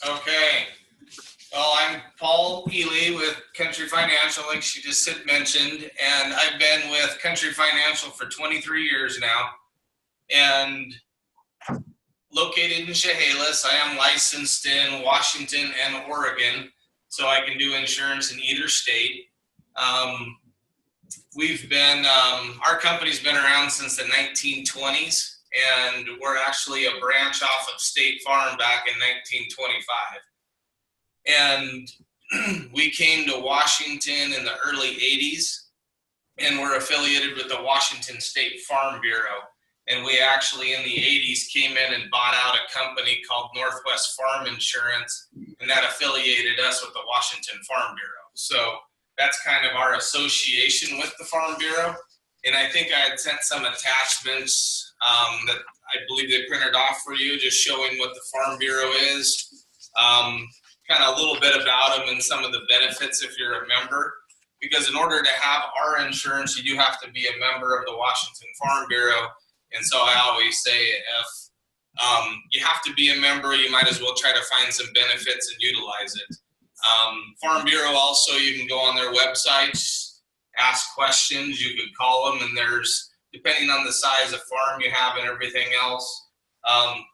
Okay. Well, I'm Paul Ely with Country Financial, like she just had mentioned, and I've been with Country Financial for 23 years now, and located in Chehalis. I am licensed in Washington and Oregon, so I can do insurance in either state. Um, our company's been around since the 1920s, and we're actually a branch off of State Farm back in 1925. And we came to Washington in the early 80s, and we're affiliated with the Washington State Farm Bureau. And we actually in the 80s came in and bought out a company called Northwest Farm Insurance, and that affiliated us with the Washington Farm Bureau. So that's kind of our association with the Farm Bureau. And I think I had sent some attachments that I believe they printed off for you, just showing what the Farm Bureau is, kind of a little bit about them and some of the benefits if you're a member. Because in order to have our insurance, you do have to be a member of the Washington Farm Bureau. And so I always say if you have to be a member, you might as well try to find some benefits and utilize it. Farm Bureau also, you can go on their websites, ask questions, you can call them, and there's, depending on the size of farm you have and everything else,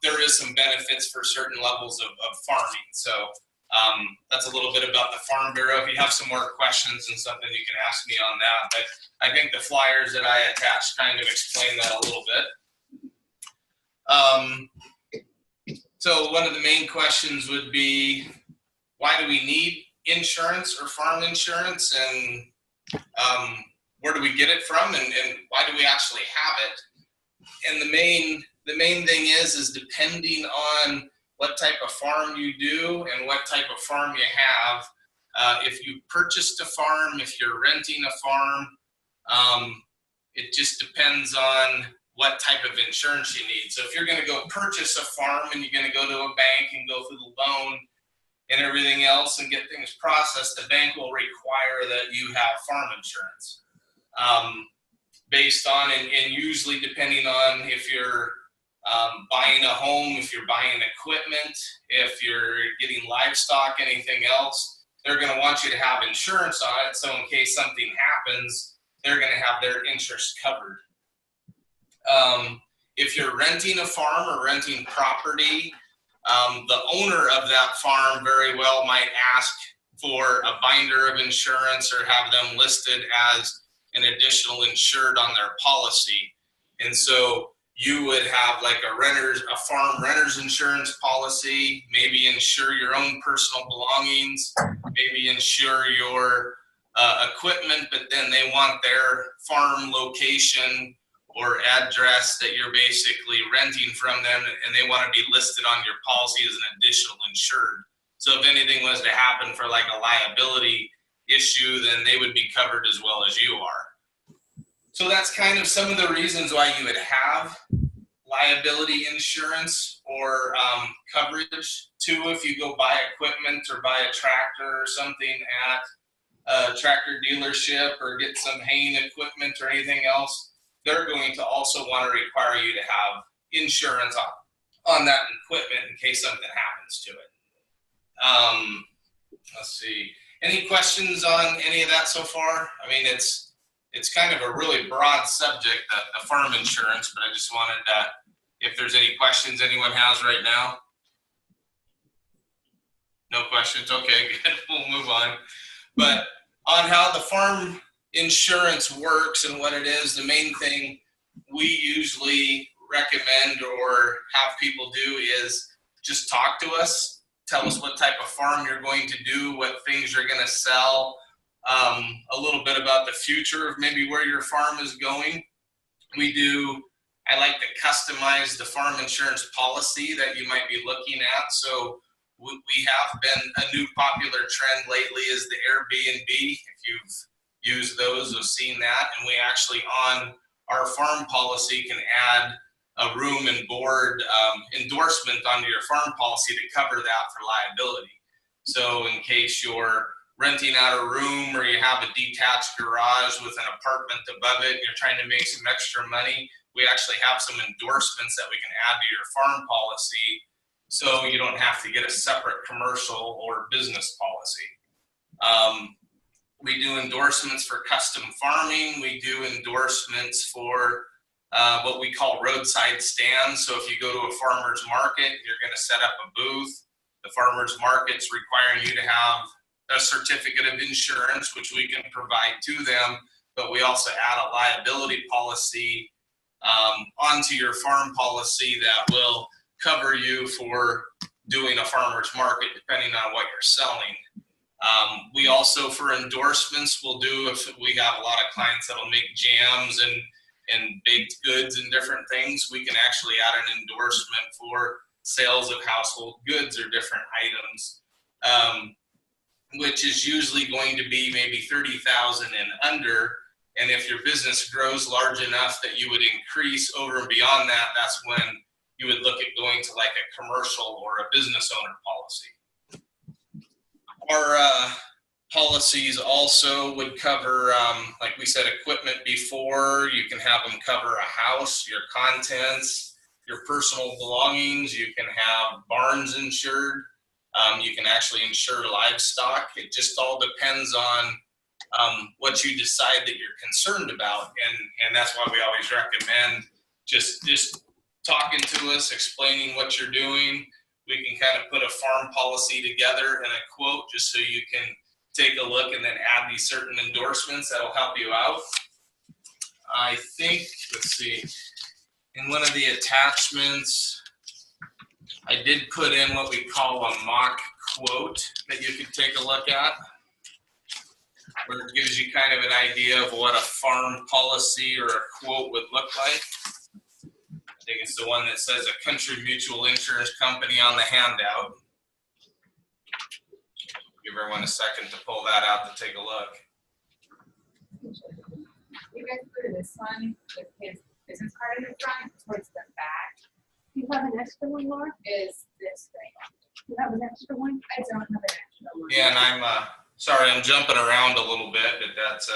there is some benefits for certain levels of farming. So that's a little bit about the Farm Bureau. If you have some more questions and something, you can ask me on that. But I think the flyers that I attached kind of explain that a little bit. So one of the main questions would be, why do we need insurance or farm insurance, and where do we get it from, and why do we actually have it? And the main thing is depending on what type of farm you do and what type of farm you have. If you purchased a farm, if you're renting a farm, it just depends on what type of insurance you need. So if you're going to go purchase a farm and you're going to go to a bank and go through the loan and everything else and get things processed, the bank will require that you have farm insurance. Based on, and usually depending on if you're buying a home, if you're buying equipment, if you're getting livestock, anything else, they're going to want you to have insurance on it. So in case something happens, they're going to have their interest covered. If you're renting a farm or renting property, the owner of that farm very well might ask for a binder of insurance or have them listed as an additional insured on their policy. And so you would have like a farm renter's insurance policy, maybe insure your own personal belongings, maybe insure your equipment, but then they want their farm location or address that you're basically renting from them, and they want to be listed on your policy as an additional insured. So if anything was to happen for like a liability issue, then they would be covered as well as you are. So that's kind of some of the reasons why you would have liability insurance or coverage too. If you go buy equipment or buy a tractor or something at a tractor dealership or get some haying equipment or anything else, they're going to also want to require you to have insurance on that equipment in case something happens to it. Let's see. Any questions on any of that so far? I mean, it's kind of a really broad subject, the farm insurance, but I just wanted if there's any questions anyone has right now. No questions? Okay, good. We'll move on. But on how the farm insurance works and what it is, the main thing we usually recommend or have people do is just talk to us. Tell us what type of farm you're going to do, what things you're going to sell, a little bit about the future of maybe where your farm is going. I like to customize the farm insurance policy that you might be looking at. So we have been a new popular trend lately is the Airbnb. If you've used those, have seen that. And we actually on our farm policy can add a room and board endorsement onto your farm policy to cover that for liability. So in case you're renting out a room or you have a detached garage with an apartment above it, and you're trying to make some extra money, we actually have some endorsements that we can add to your farm policy so you don't have to get a separate commercial or business policy. We do endorsements for custom farming. We do endorsements for what we call roadside stands. So if you go to a farmer's market, you're going to set up a booth. The farmer's market's requiring you to have a certificate of insurance, which we can provide to them, but we also add a liability policy onto your farm policy that will cover you for doing a farmer's market, depending on what you're selling. We also, for endorsements, will do, if we have a lot of clients that'll make jams and baked goods and different things, we can actually add an endorsement for sales of household goods or different items, which is usually going to be maybe 30,000 and under. And if your business grows large enough that you would increase over and beyond that, that's when you would look at going to like a commercial or a business owner policy. Our policies also would cover, like we said, equipment before. You can have them cover a house, your contents, your personal belongings. You can have barns insured. You can actually insure livestock. It just all depends on what you decide that you're concerned about. And that's why we always recommend just talking to us, explaining what you're doing. We can kind of put a farm policy together and a quote just so you can take a look and then add these certain endorsements that'll help you out. I think, let's see, in one of the attachments, I did put in what we call a mock quote that you could take a look at, where it gives you kind of an idea of what a farm policy or a quote would look like. I think it's the one that says a Country Mutual Insurance Company on the handout. Give everyone a second to pull that out to take a look. You guys put this one with his business card in the front towards the back. You have an extra one, Laura? Is this thing? You have an extra one? I don't have an extra one. Yeah, and I'm sorry, I'm jumping around a little bit, but that's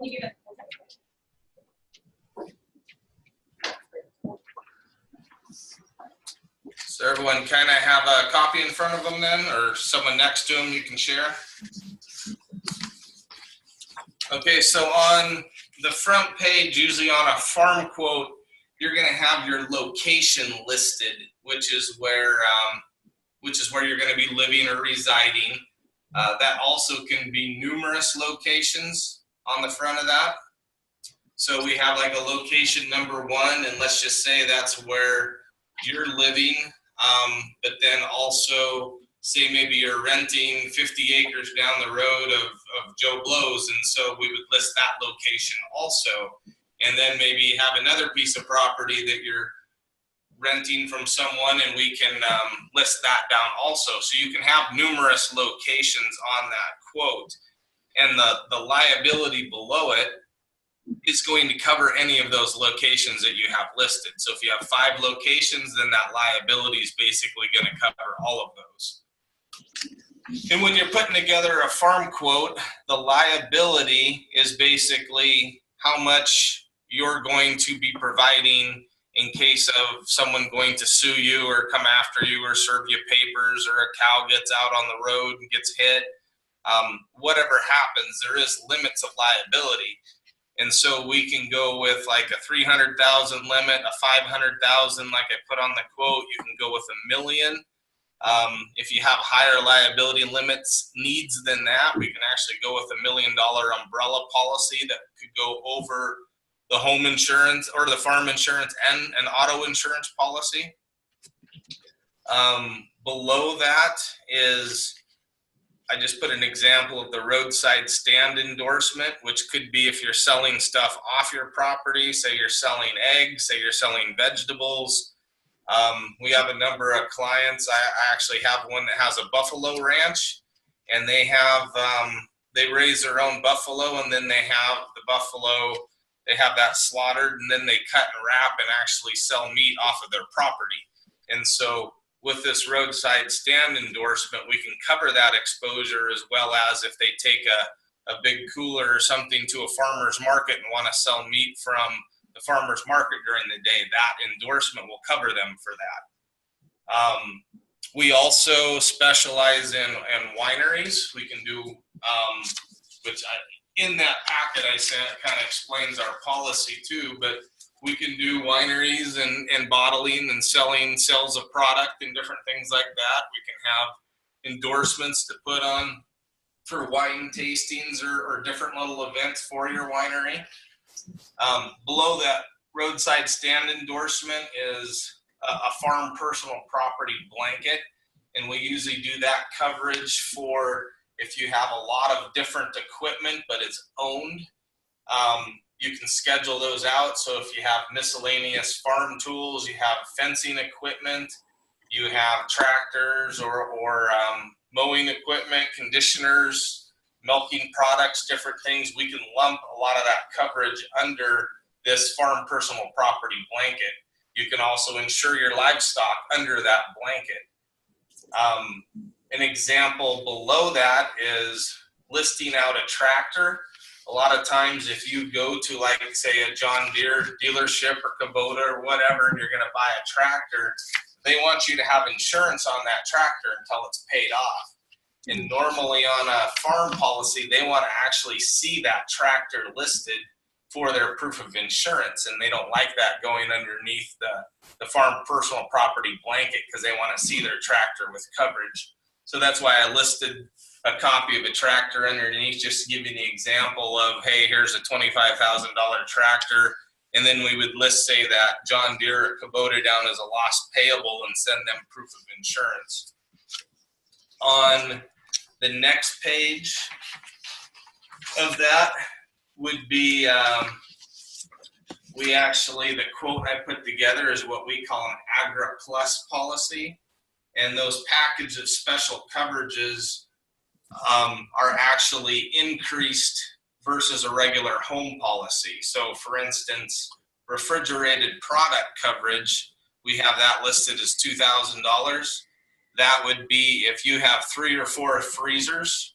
You get it. so everyone kind of have a copy in front of them then, or someone next to them you can share. Okay, so on the front page, usually on a farm quote, you're going to have your location listed, which is where you're going to be living or residing. That also can be numerous locations on the front of that. So we have like a location number 1, and let's just say that's where you're living. But then also say maybe you're renting 50 acres down the road of Joe Blow's, and so we would list that location also. And then maybe have another piece of property that you're renting from someone, and we can list that down also. So you can have numerous locations on that quote, and the liability below it is going to cover any of those locations that you have listed. So if you have 5 locations, then that liability is basically going to cover all of those. And when you're putting together a farm quote, the liability is basically how much you're going to be providing in case of someone going to sue you or come after you or serve you papers, or a cow gets out on the road and gets hit. Whatever happens, there is limits of liability. And so we can go with like a 300,000 limit, a 500,000 like I put on the quote. You can go with $1 million. If you have higher liability limits needs than that, we can actually go with $1 million umbrella policy that could go over the home insurance or the farm insurance and an auto insurance policy. Below that is, I just put an example of the roadside stand endorsement, which could be if you're selling stuff off your property, say you're selling eggs, say you're selling vegetables. We have a number of clients. I actually have one that has a buffalo ranch, and they have, they raise their own buffalo, and then they have the buffalo, they have that slaughtered, and then they cut and wrap and actually sell meat off of their property. And so with this roadside stand endorsement, we can cover that exposure, as well as if they take a big cooler or something to a farmer's market and want to sell meat from the farmer's market during the day, that endorsement will cover them for that. We also specialize in wineries. We can do, in that packet I sent kind of explains our policy too, but we can do wineries and bottling and selling sales of product and different things like that. We can have endorsements to put on for wine tastings or different little events for your winery. Below that roadside stand endorsement is a farm personal property blanket, and we usually do that coverage for if you have a lot of different equipment but it's owned. You can schedule those out. So if you have miscellaneous farm tools, you have fencing equipment, you have tractors or mowing equipment, conditioners, milking products, different things, we can lump a lot of that coverage under this farm personal property blanket. You can also insure your livestock under that blanket. An example below that is listing out a tractor. A lot of times if you go to, like, say, a John Deere dealership or Kubota or whatever, and you're going to buy a tractor, they want you to have insurance on that tractor until it's paid off. And normally on a farm policy, they want to actually see that tractor listed for their proof of insurance, and they don't like that going underneath the farm personal property blanket because they want to see their tractor with coverage. So that's why I listed a copy of a tractor underneath, just to give you the example of, hey, here's a $25,000 tractor, and then we would list, say, that John Deere or Kubota down as a loss payable and send them proof of insurance. On the next page of that would be, the quote I put together is what we call an Agra Plus policy. And those package of special coverages are actually increased versus a regular home policy. So for instance, refrigerated product coverage, we have that listed as $2,000. That would be if you have 3 or 4 freezers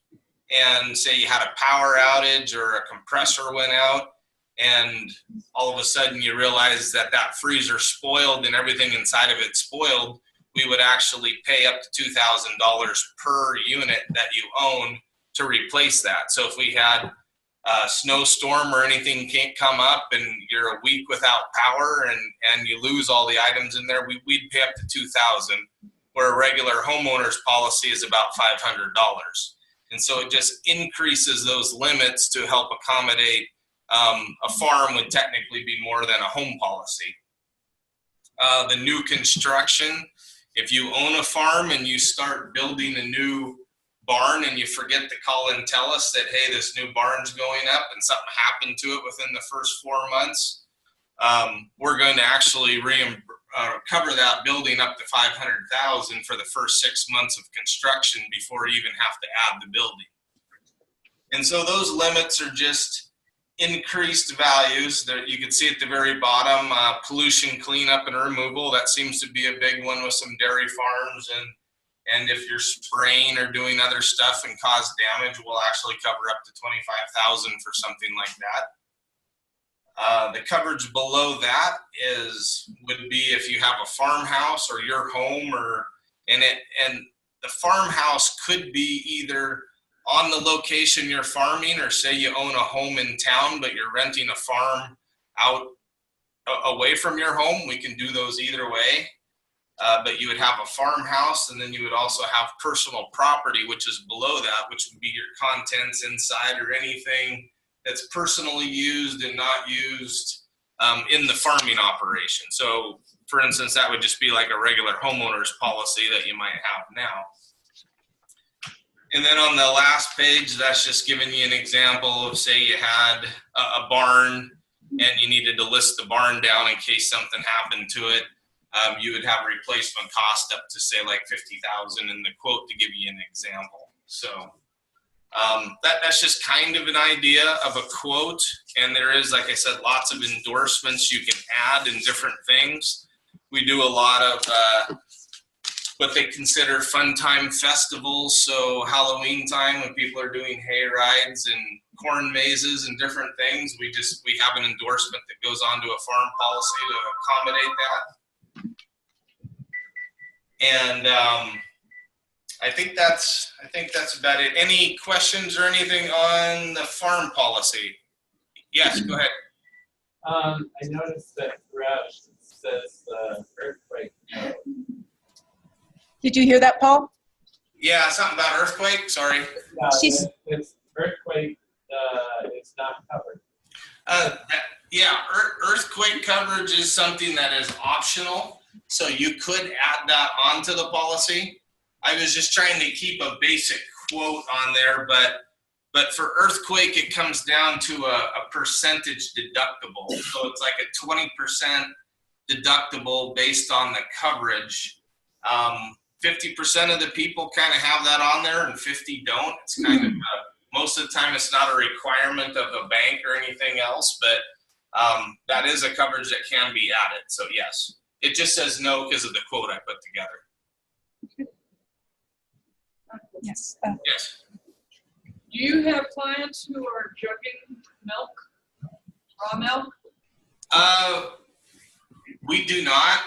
and say you had a power outage or a compressor went out and all of a sudden you realize that that freezer spoiled and everything inside of it spoiled, we would actually pay up to $2,000 per unit that you own to replace that. So if we had a snowstorm or anything can't come up and you're a week without power and you lose all the items in there, we'd pay up to $2,000, where a regular homeowner's policy is about $500. And so it just increases those limits to help accommodate a farm would technically be more than a home policy. The new construction, if you own a farm and you start building a new barn and you forget to call and tell us that, hey, this new barn's going up and something happened to it within the first 4 months, we're going to actually cover that building up to $500,000 for the first 6 months of construction before you even have to add the building. And so those limits are just increased values that you can see at the very bottom. Pollution cleanup and removal, that seems to be a big one with some dairy farms, and if you're spraying or doing other stuff and cause damage, we'll actually cover up to $25,000 for something like that. The coverage below that would be if you have a farmhouse or your home, and the farmhouse could be either on the location you're farming, or say you own a home in town but you're renting a farm out away from your home. We can do those either way. But you would have a farmhouse, and then you would also have personal property, which is below that, which would be your contents inside or anything that's personally used and not used in the farming operation. So for instance, that would just be like a regular homeowner's policy that you might have now. And then on the last page, that's just giving you an example of, say you had a barn and you needed to list the barn down in case something happened to it. You would have replacement cost up to, say, like $50,000 in the quote, to give you an example. So that's just kind of an idea of a quote. And there is, like I said, lots of endorsements you can add and different things. We do a lot of what they consider fun time festivals. So Halloween time, when people are doing hay rides and corn mazes and different things, we have an endorsement that goes onto a farm policy to accommodate that. And I think that's about it. Any questions or anything on the farm policy? Yes, go ahead. I noticed that throughout it says earthquake. Did you hear that, Paul? Yeah, something about earthquake. Sorry. It's earthquake. It's not covered. Yeah, earthquake coverage is something that is optional, so you could add that onto the policy. I was just trying to keep a basic quote on there, but for earthquake, it comes down to a percentage deductible. So it's like a 20% deductible based on the coverage. 50% of the people kind of have that on there and 50 don't. It's kind of, most of the time it's not a requirement of the bank or anything else, but that is a coverage that can be added. So yes, it just says no because of the quote I put together. Yes. Yes. Do you have clients who are jugging milk, raw milk? We do not.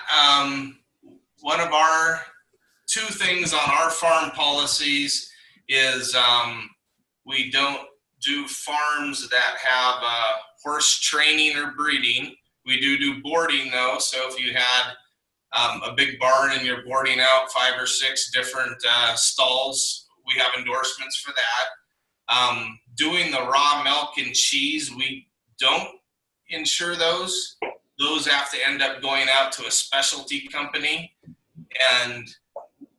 One of our two things on our farm policies is we don't do farms that have horse training or breeding. We do boarding though. So if you had a big barn and you're boarding out 5 or 6 different stalls, we have endorsements for that. Doing the raw milk and cheese, we don't insure those. Those have to end up going out to a specialty company. And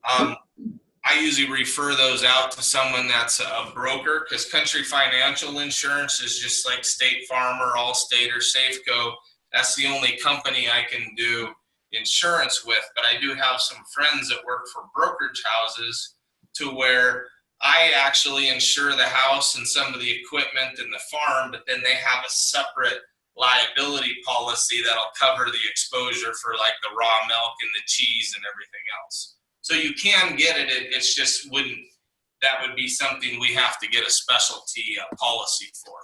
I usually refer those out to someone that's a broker, because Country Financial Insurance is just like State Farm or Allstate or Safeco. That's the only company I can do insurance with. But I do have some friends that work for brokerage houses to where I actually insure the house and some of the equipment in the farm, but then they have a separate liability policy that'll cover the exposure for like the raw milk and the cheese and everything else. So you can get it, it's just that would be something we have to get a specialty policy for.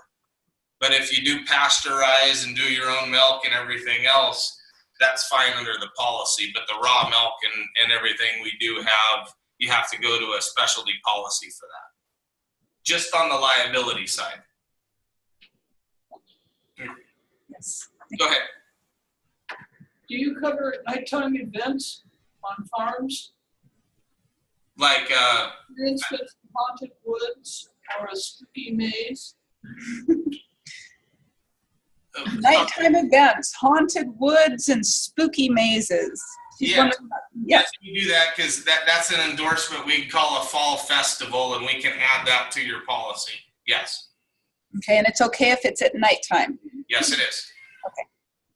But if you do pasteurize and do your own milk and everything else, that's fine under the policy. But the raw milk and everything we do have, you have to go to a specialty policy for that. Just on the liability side. Yes. Go ahead. Do you cover nighttime events on farms? Like, For instance, haunted woods or a spooky maze? Nighttime events, haunted woods, and spooky mazes. Yeah. Yes. You do that because that's an endorsement we call a fall festival, and we can add that to your policy. Yes. Okay, and it's okay if it's at nighttime. Yes, it is. Okay,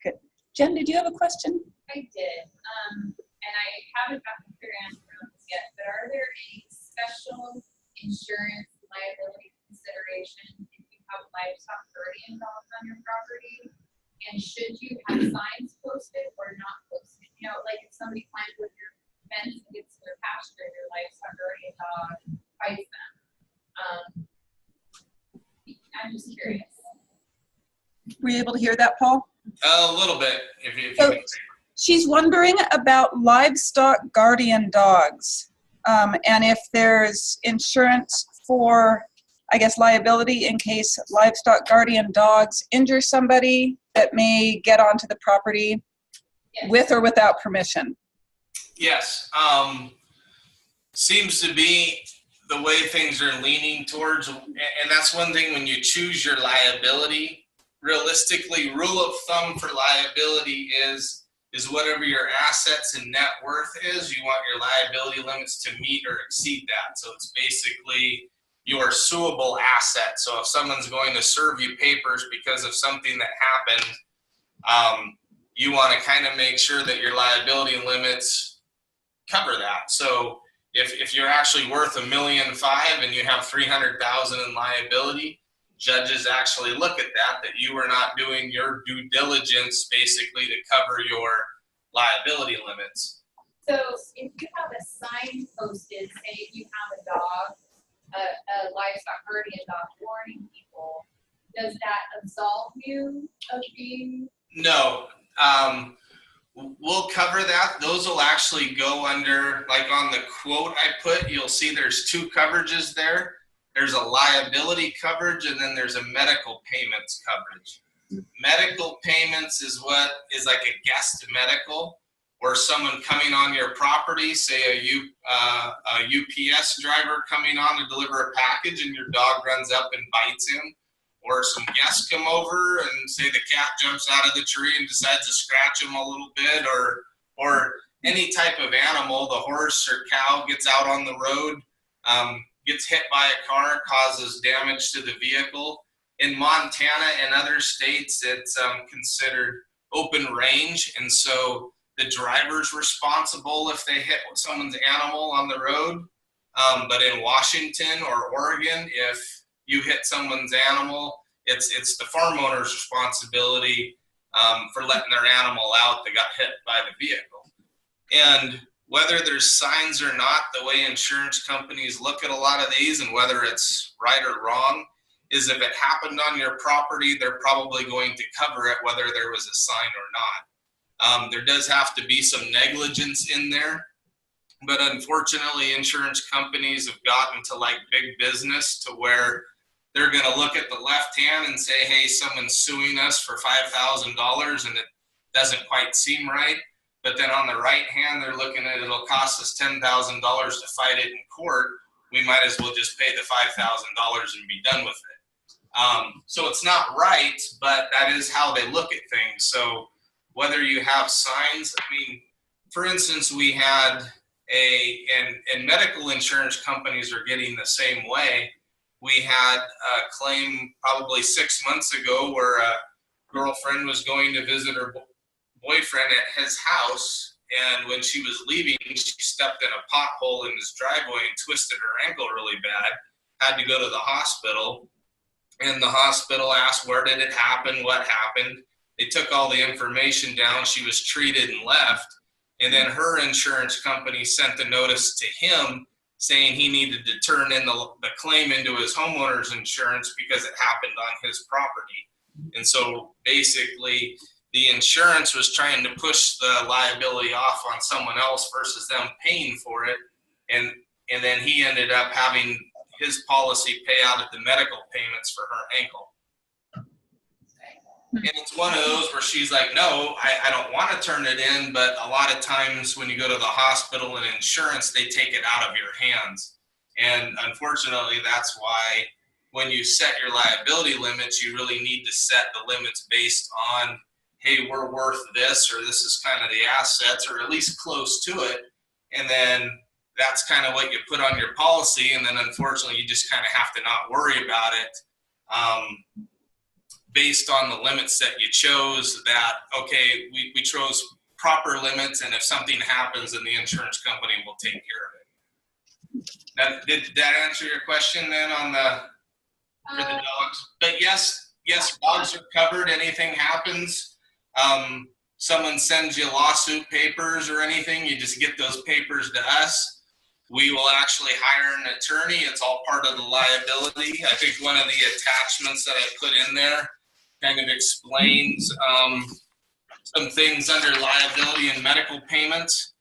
good. Jen, did you have a question? I did, and I haven't gotten a clear answer on this yet, but are there any special insurance liability consideration if you have livestock guardian dogs on your property? And should you have signs posted or not posted? You know, like if somebody climbs with your fence and gets to their pasture, your livestock guardian dog fights them. I'm just curious. Were you able to hear that, Paul? A little bit, if you So, can. she's wondering about livestock guardian dogs, and if there's insurance for, I guess, liability in case livestock guardian dogs injure somebody that may get onto the property with or without permission. Yes. Seems to be the way things are leaning towards, and that's one thing when you choose your liability. Realistically, rule of thumb for liability is whatever your assets and net worth is, you want your liability limits to meet or exceed that. So it's basically your suable asset. So if someone's going to serve you papers because of something that happened, you want to kind of make sure that your liability limits cover that. So if you're actually worth $1.5 million and you have $300,000 in liability, judges actually look at that you are not doing your due diligence basically to cover your liability limits. So if you have a sign posted, say you have a dog, a livestock guardian dog warning people, does that absolve you of being? No. We'll cover that. Those will actually go under, like on the quote I put, you'll see there's two coverages there. There's a liability coverage and then there's a medical payments coverage. Medical payments is what is like a guest medical, or someone coming on your property, say a UPS driver coming on to deliver a package and your dog runs up and bites him. Or some guests come over and say the cat jumps out of the tree and decides to scratch him a little bit, or any type of animal, the horse or cow gets out on the road, gets hit by a car, causes damage to the vehicle. In Montana and other states, it's considered open range, and so the driver's responsible if they hit someone's animal on the road. But in Washington or Oregon, if you hit someone's animal, it's the farm owner's responsibility for letting their animal out that got hit by the vehicle. And whether there's signs or not, the way insurance companies look at a lot of these and whether it's right or wrong is if it happened on your property, they're probably going to cover it whether there was a sign or not. There does have to be some negligence in there, but unfortunately insurance companies have gotten to like big business to where they're going to look at the left hand and say, hey, someone's suing us for $5,000 and it doesn't quite seem right. But then on the right hand, they're looking at it'll cost us $10,000 to fight it in court. We might as well just pay the $5,000 and be done with it. So it's not right, but that is how they look at things. So whether you have signs, I mean, for instance, we had and medical insurance companies are getting the same way. We had a claim probably 6 months ago where a girlfriend was going to visit her boyfriend at his house, and when she was leaving, she stepped in a pothole in his driveway and twisted her ankle really bad, had to go to the hospital, and the hospital asked where did it happen, what happened. They took all the information down, she was treated and left, and then her insurance company sent a notice to him saying he needed to turn in the claim into his homeowner's insurance because it happened on his property. And so basically the insurance was trying to push the liability off on someone else versus them paying for it. And then he ended up having his policy pay out at the medical payments for her ankle. And it's one of those where she's like, no, I don't want to turn it in, but a lot of times when you go to the hospital and insurance, they take it out of your hands. And unfortunately, that's why when you set your liability limits, you really need to set the limits based on, hey, we're worth this, or this is kind of the assets, or at least close to it. And then that's kind of what you put on your policy. And then unfortunately, you just kind of have to not worry about it. Based on the limits that you chose, that, okay, we chose proper limits, and if something happens, then the insurance company will take care of it. Did that answer your question then on for the dogs? But yes, dogs are covered. Anything happens, someone sends you lawsuit papers or anything, you just get those papers to us. We will actually hire an attorney. It's all part of the liability. I think one of the attachments that I put in there kind of explains some things under liability and medical payments,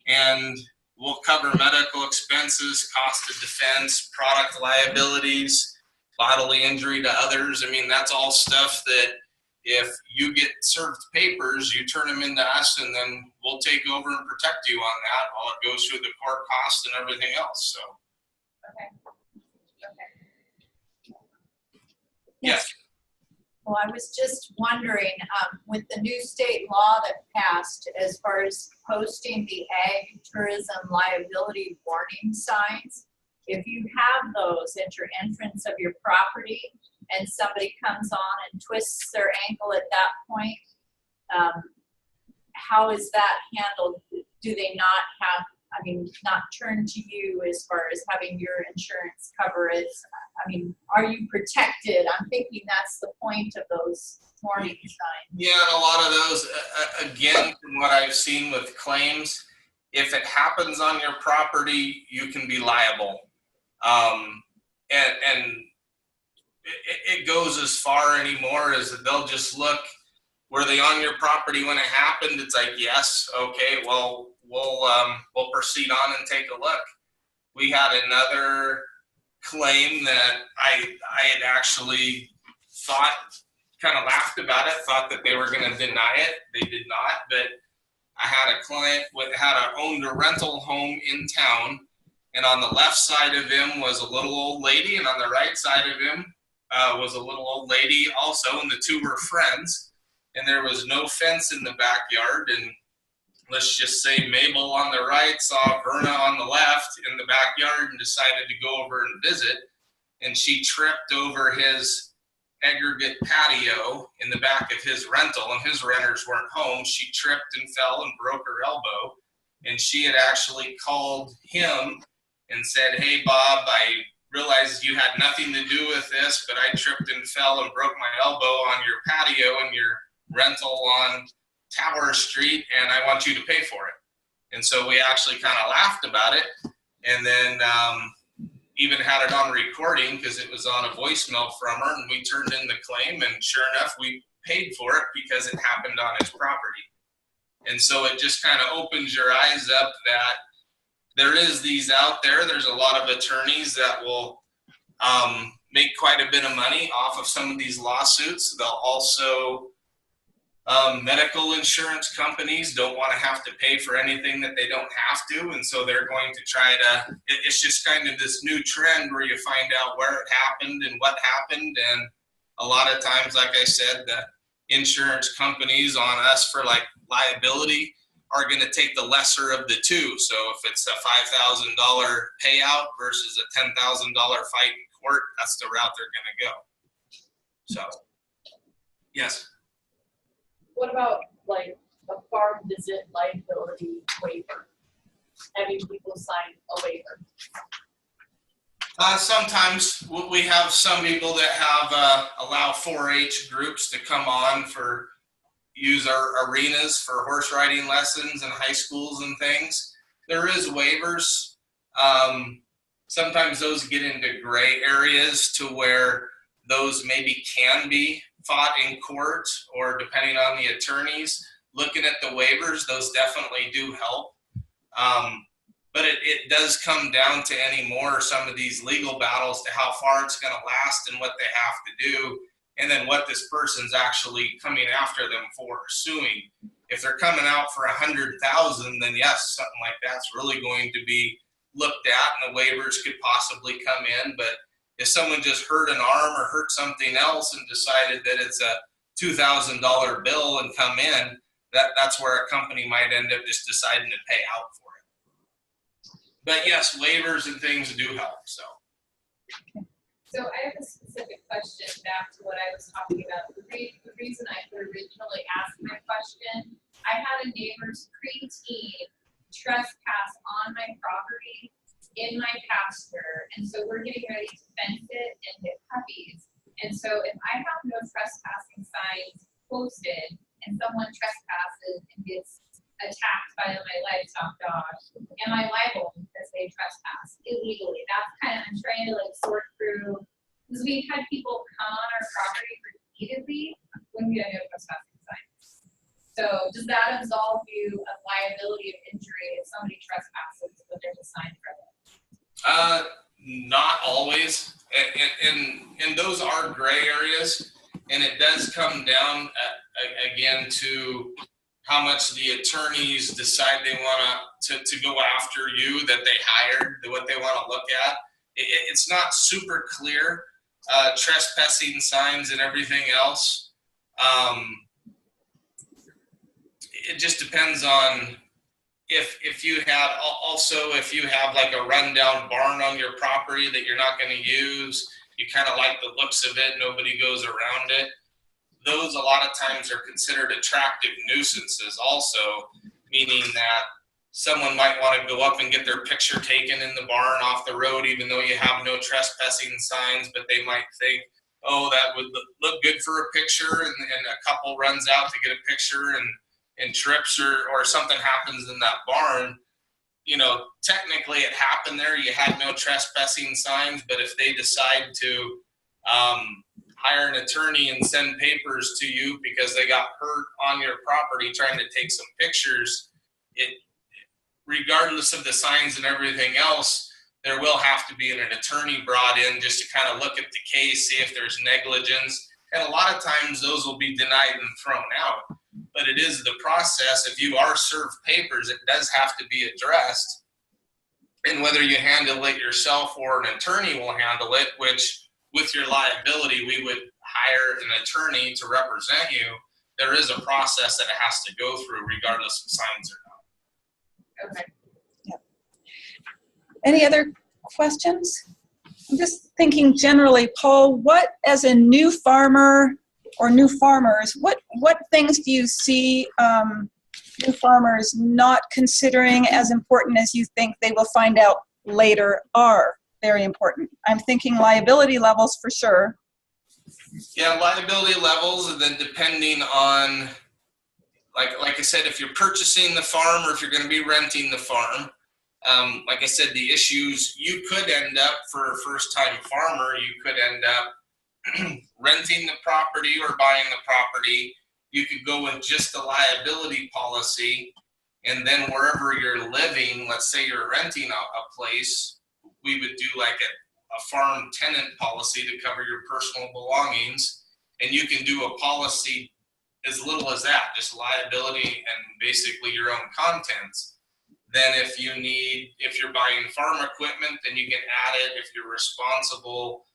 and we'll cover medical expenses, cost of defense, product liabilities, bodily injury to others. I mean, that's all stuff that if you get served papers, you turn them into us, and then we'll take over and protect you on that while it goes through the court costs and everything else. So, Okay. yes. Well, I was just wondering, with the new state law that passed as far as posting the ag tourism liability warning signs, if you have those at your entrance of your property and somebody comes on and twists their ankle at that point, how is that handled? Do they not have, not turn to you as far as having your insurance cover it? Are you protected? I'm thinking that's the point of those warning signs. Yeah, and a lot of those, again, from what I've seen with claims, if it happens on your property, you can be liable. And it goes as far anymore as that they'll just look were they on your property when it happened? It's like, yes. Okay, well, we'll proceed on and take a look. We had another claim that I had actually thought, kind of laughed about it, thought that they were going to deny it. They did not, but I had a client owned a rental home in town, and on the left side of him was a little old lady, and on the right side of him was a little old lady also, and the two were friends, and there was no fence in the backyard, and let's just say Mabel on the right saw Verna on the left in the backyard and decided to go over and visit, and she tripped over his aggregate patio in the back of his rental, and his renters weren't home. She tripped and fell and broke her elbow, and she had actually called him and said, "Hey Bob, I realized you had nothing to do with this, but I tripped and fell and broke my elbow on your patio in your rental on Tower Street, and I want you to pay for it." And so we actually kind of laughed about it, and then even had it on recording because it was on a voicemail from her, and we turned in the claim, and sure enough, we paid for it because it happened on his property. And so it just kind of opens your eyes up that there is these out there. There's a lot of attorneys that will make quite a bit of money off of some of these lawsuits. They'll also, medical insurance companies don't want to have to pay for anything that they don't have to, and so they're going to try to, it's just kind of this new trend where you find out where it happened and what happened, and a lot of times, like I said, the insurance companies on us for like liability are going to take the lesser of the two. So if it's a $5,000 payout versus a $10,000 fight in court, that's the route they're going to go. So, yes. What about like a farm visit liability waiver? Having people sign a waiver? Sometimes we have some people that have allow 4-H groups to come on for use our arenas for horse riding lessons in high schools and things. There is waivers. Sometimes those get into gray areas to where those maybe can be fought in court, or depending on the attorneys looking at the waivers, those definitely do help. But it does come down to anymore some of these legal battles to how far it's going to last and what they have to do, and then what this person's actually coming after them for suing. If they're coming out for 100,000, then yes, something like that's really going to be looked at, and the waivers could possibly come in. But if someone just hurt an arm or hurt something else and decided that it's a $2,000 bill and come in, that's where a company might end up just deciding to pay out for it. But yes, waivers and things do help. So I have a specific question back to what I was talking about. The reason I originally asked my question, I had a neighbor's preteen trespass on my property in my pasture, and so we're getting ready to fence it and get puppies. And so if I have no trespassing signs posted and someone trespasses and gets attacked by my livestock dog, am I liable because they trespass illegally? That's kind of, I'm trying to like sort through, because we've had people come on our property repeatedly when we have no trespassing signs. So does that absolve you of liability of injury if somebody trespasses but there's a sign for them? Not always, and those are gray areas, and it does come down again to how much the attorneys decide they want to go after you that they hired, what they want to look at. It's not super clear, trespassing signs and everything else. It just depends on if you have like a rundown barn on your property that you're not going to use, you kind of like the looks of it, nobody goes around it. Those a lot of times are considered attractive nuisances also, meaning that someone might want to go up and get their picture taken in the barn off the road, even though you have no trespassing signs, but they might think, oh, that would look good for a picture, and a couple runs out to get a picture and trips or something happens in that barn. You know, technically it happened there. You had no trespassing signs, but if they decide to hire an attorney and send papers to you because they got hurt on your property trying to take some pictures, regardless of the signs and everything else, there will have to be an attorney brought in just to kind of look at the case, see if there's negligence. And a lot of times those will be denied and thrown out. But it is the process. If you are served papers, it does have to be addressed. And whether you handle it yourself or an attorney will handle it, which with your liability, we would hire an attorney to represent you. There is a process that it has to go through regardless of signs or not. Okay. Any other questions? I'm just thinking generally, Paul, what as a new farmer or new farmers, what things do you see new farmers not considering as important as you think they will find out later are very important? I'm thinking liability levels for sure. Yeah, liability levels, and then depending on, like I said, if you're purchasing the farm or if you're going to be renting the farm, like I said, the issues you could end up for a first-time farmer, you could end up renting the property or buying the property. You could go with just a liability policy, and then wherever you're living, let's say you're renting a place, we would do like a farm tenant policy to cover your personal belongings, and you can do a policy as little as that, just liability and basically your own contents. Then if you're buying farm equipment, then you can add it. If you're responsible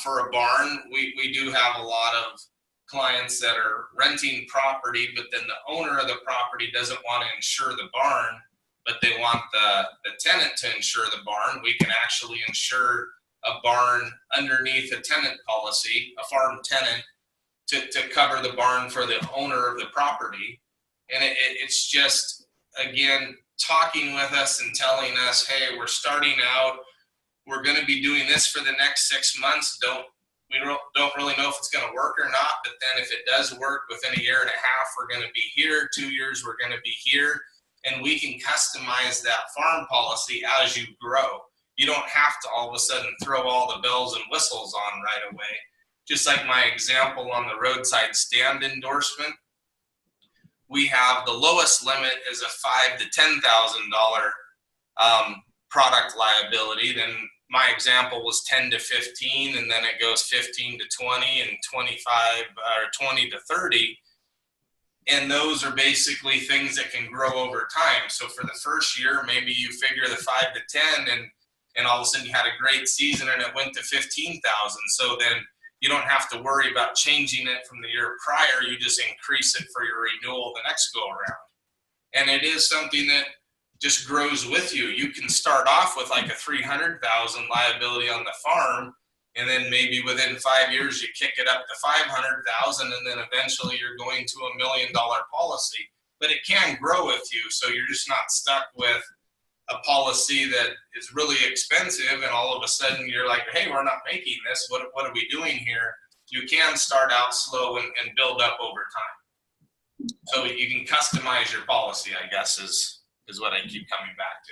for a barn, we do have a lot of clients that are renting property, but then the owner of the property doesn't want to insure the barn, but they want the tenant to insure the barn. We can actually insure a barn underneath a tenant policy, a farm tenant, to cover the barn for the owner of the property. And it's just, again, talking with us and telling us, hey, we're starting out, we're going to be doing this for the next 6 months. We don't really know if it's going to work or not, but then if it does work, within a year and a half, we're going to be here. 2 years, we're going to be here. And we can customize that farm policy as you grow. You don't have to all of a sudden throw all the bells and whistles on right away. Just like my example on the roadside stand endorsement, we have the lowest limit is a $5,000 to $10,000 product liability. Then my example was 10 to 15, and then it goes 15 to 20 and 25 or 20 to 30. And those are basically things that can grow over time. So for the first year, maybe you figure the 5 to 10, and all of a sudden you had a great season and it went to 15,000. So then you don't have to worry about changing it from the year prior. You just increase it for your renewal the next go around. And it is something that just grows with you. You can start off with like a 300,000 liability on the farm, and then maybe within 5 years you kick it up to 500,000, and then eventually you're going to $1 million policy. But it can grow with you, so you're just not stuck with a policy that is really expensive, and all of a sudden you're like, hey, we're not making this. What are we doing here? You can start out slow and build up over time. So you can customize your policy, I guess, is what I keep coming back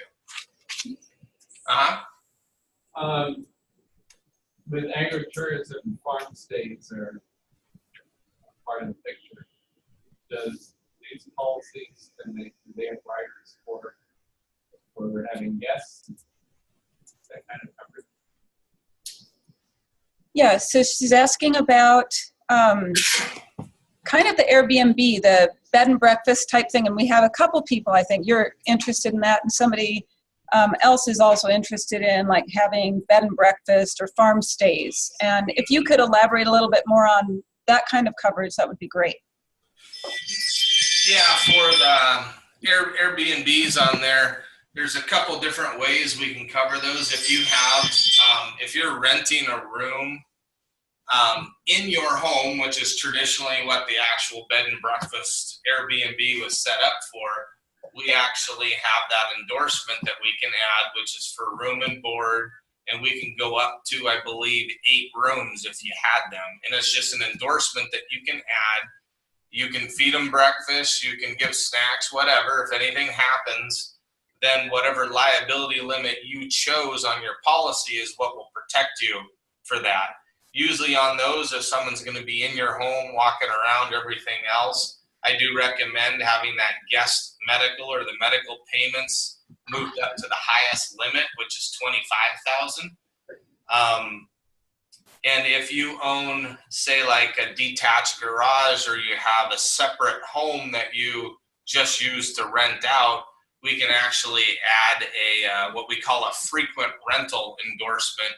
to. With agritourism, farm stays are part of the picture. Does these policies, do they have riders for having guests? That kind of covered. Yeah, so she's asking about kind of the Airbnb, the bed and breakfast type thing, and we have a couple people, I think, you're interested in that, and somebody else is also interested in like having bed and breakfast or farm stays. And if you could elaborate a little bit more on that kind of coverage, that would be great. Yeah, for the Airbnbs on there, there's a couple different ways we can cover those. If you have, if you're renting a room in your home, which is traditionally what the actual bed and breakfast Airbnb was set up for, we actually have that endorsement that we can add, which is for room and board, and we can go up to, I believe, 8 rooms if you had them. And it's just an endorsement that you can add. You can feed them breakfast, you can give snacks, whatever. If anything happens, then whatever liability limit you chose on your policy is what will protect you for that. Usually on those, if someone's going to be in your home, walking around, everything else, I do recommend having that guest medical or the medical payments moved up to the highest limit, which is $25,000. And if you own, say, like a detached garage, or you have a separate home that you just use to rent out, we can actually add a what we call a frequent rental endorsement,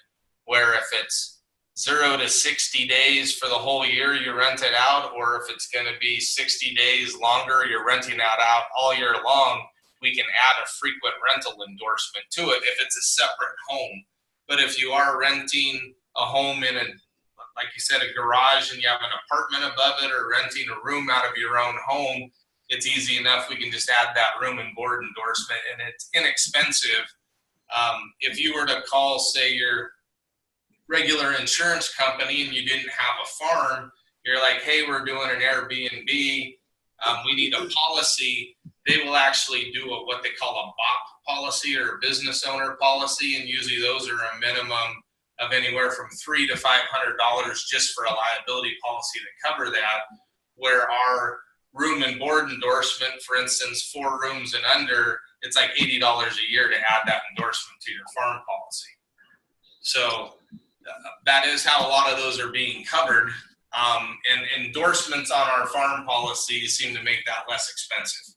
where if it's 0 to 60 days for the whole year you rent it out, or if it's going to be 60 days longer, you're renting it out all year long, we can add a frequent rental endorsement to it if it's a separate home. But if you are renting a home in a, like you said, a garage, and you have an apartment above it, or renting a room out of your own home, it's easy enough. We can just add that room and board endorsement, and it's inexpensive. If you were to call, say, your regular insurance company and you didn't have a farm, you're like, hey, we're doing an Airbnb, we need a policy. They will actually do what they call a BOP policy, or a business owner policy, and usually those are a minimum of anywhere from $300 to $500 just for a liability policy to cover that, where our room and board endorsement, for instance, 4 rooms and under, it's like $80 a year to add that endorsement to your farm policy. So that is how a lot of those are being covered. And endorsements on our farm policies seem to make that less expensive.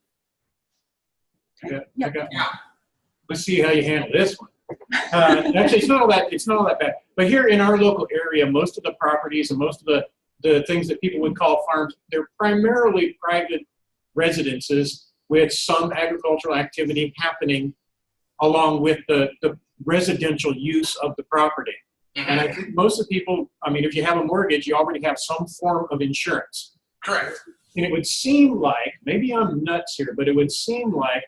I got one. Let's see how you handle this one. Actually, it's not all that bad. But here in our local area, most of the properties and most of the things that people would call farms, they're primarily private residences with some agricultural activity happening along with the residential use of the property. Mm-hmm. And I think most of the people, I mean, if you have a mortgage, you already have some form of insurance. Correct. And it would seem like, maybe I'm nuts here, but it would seem like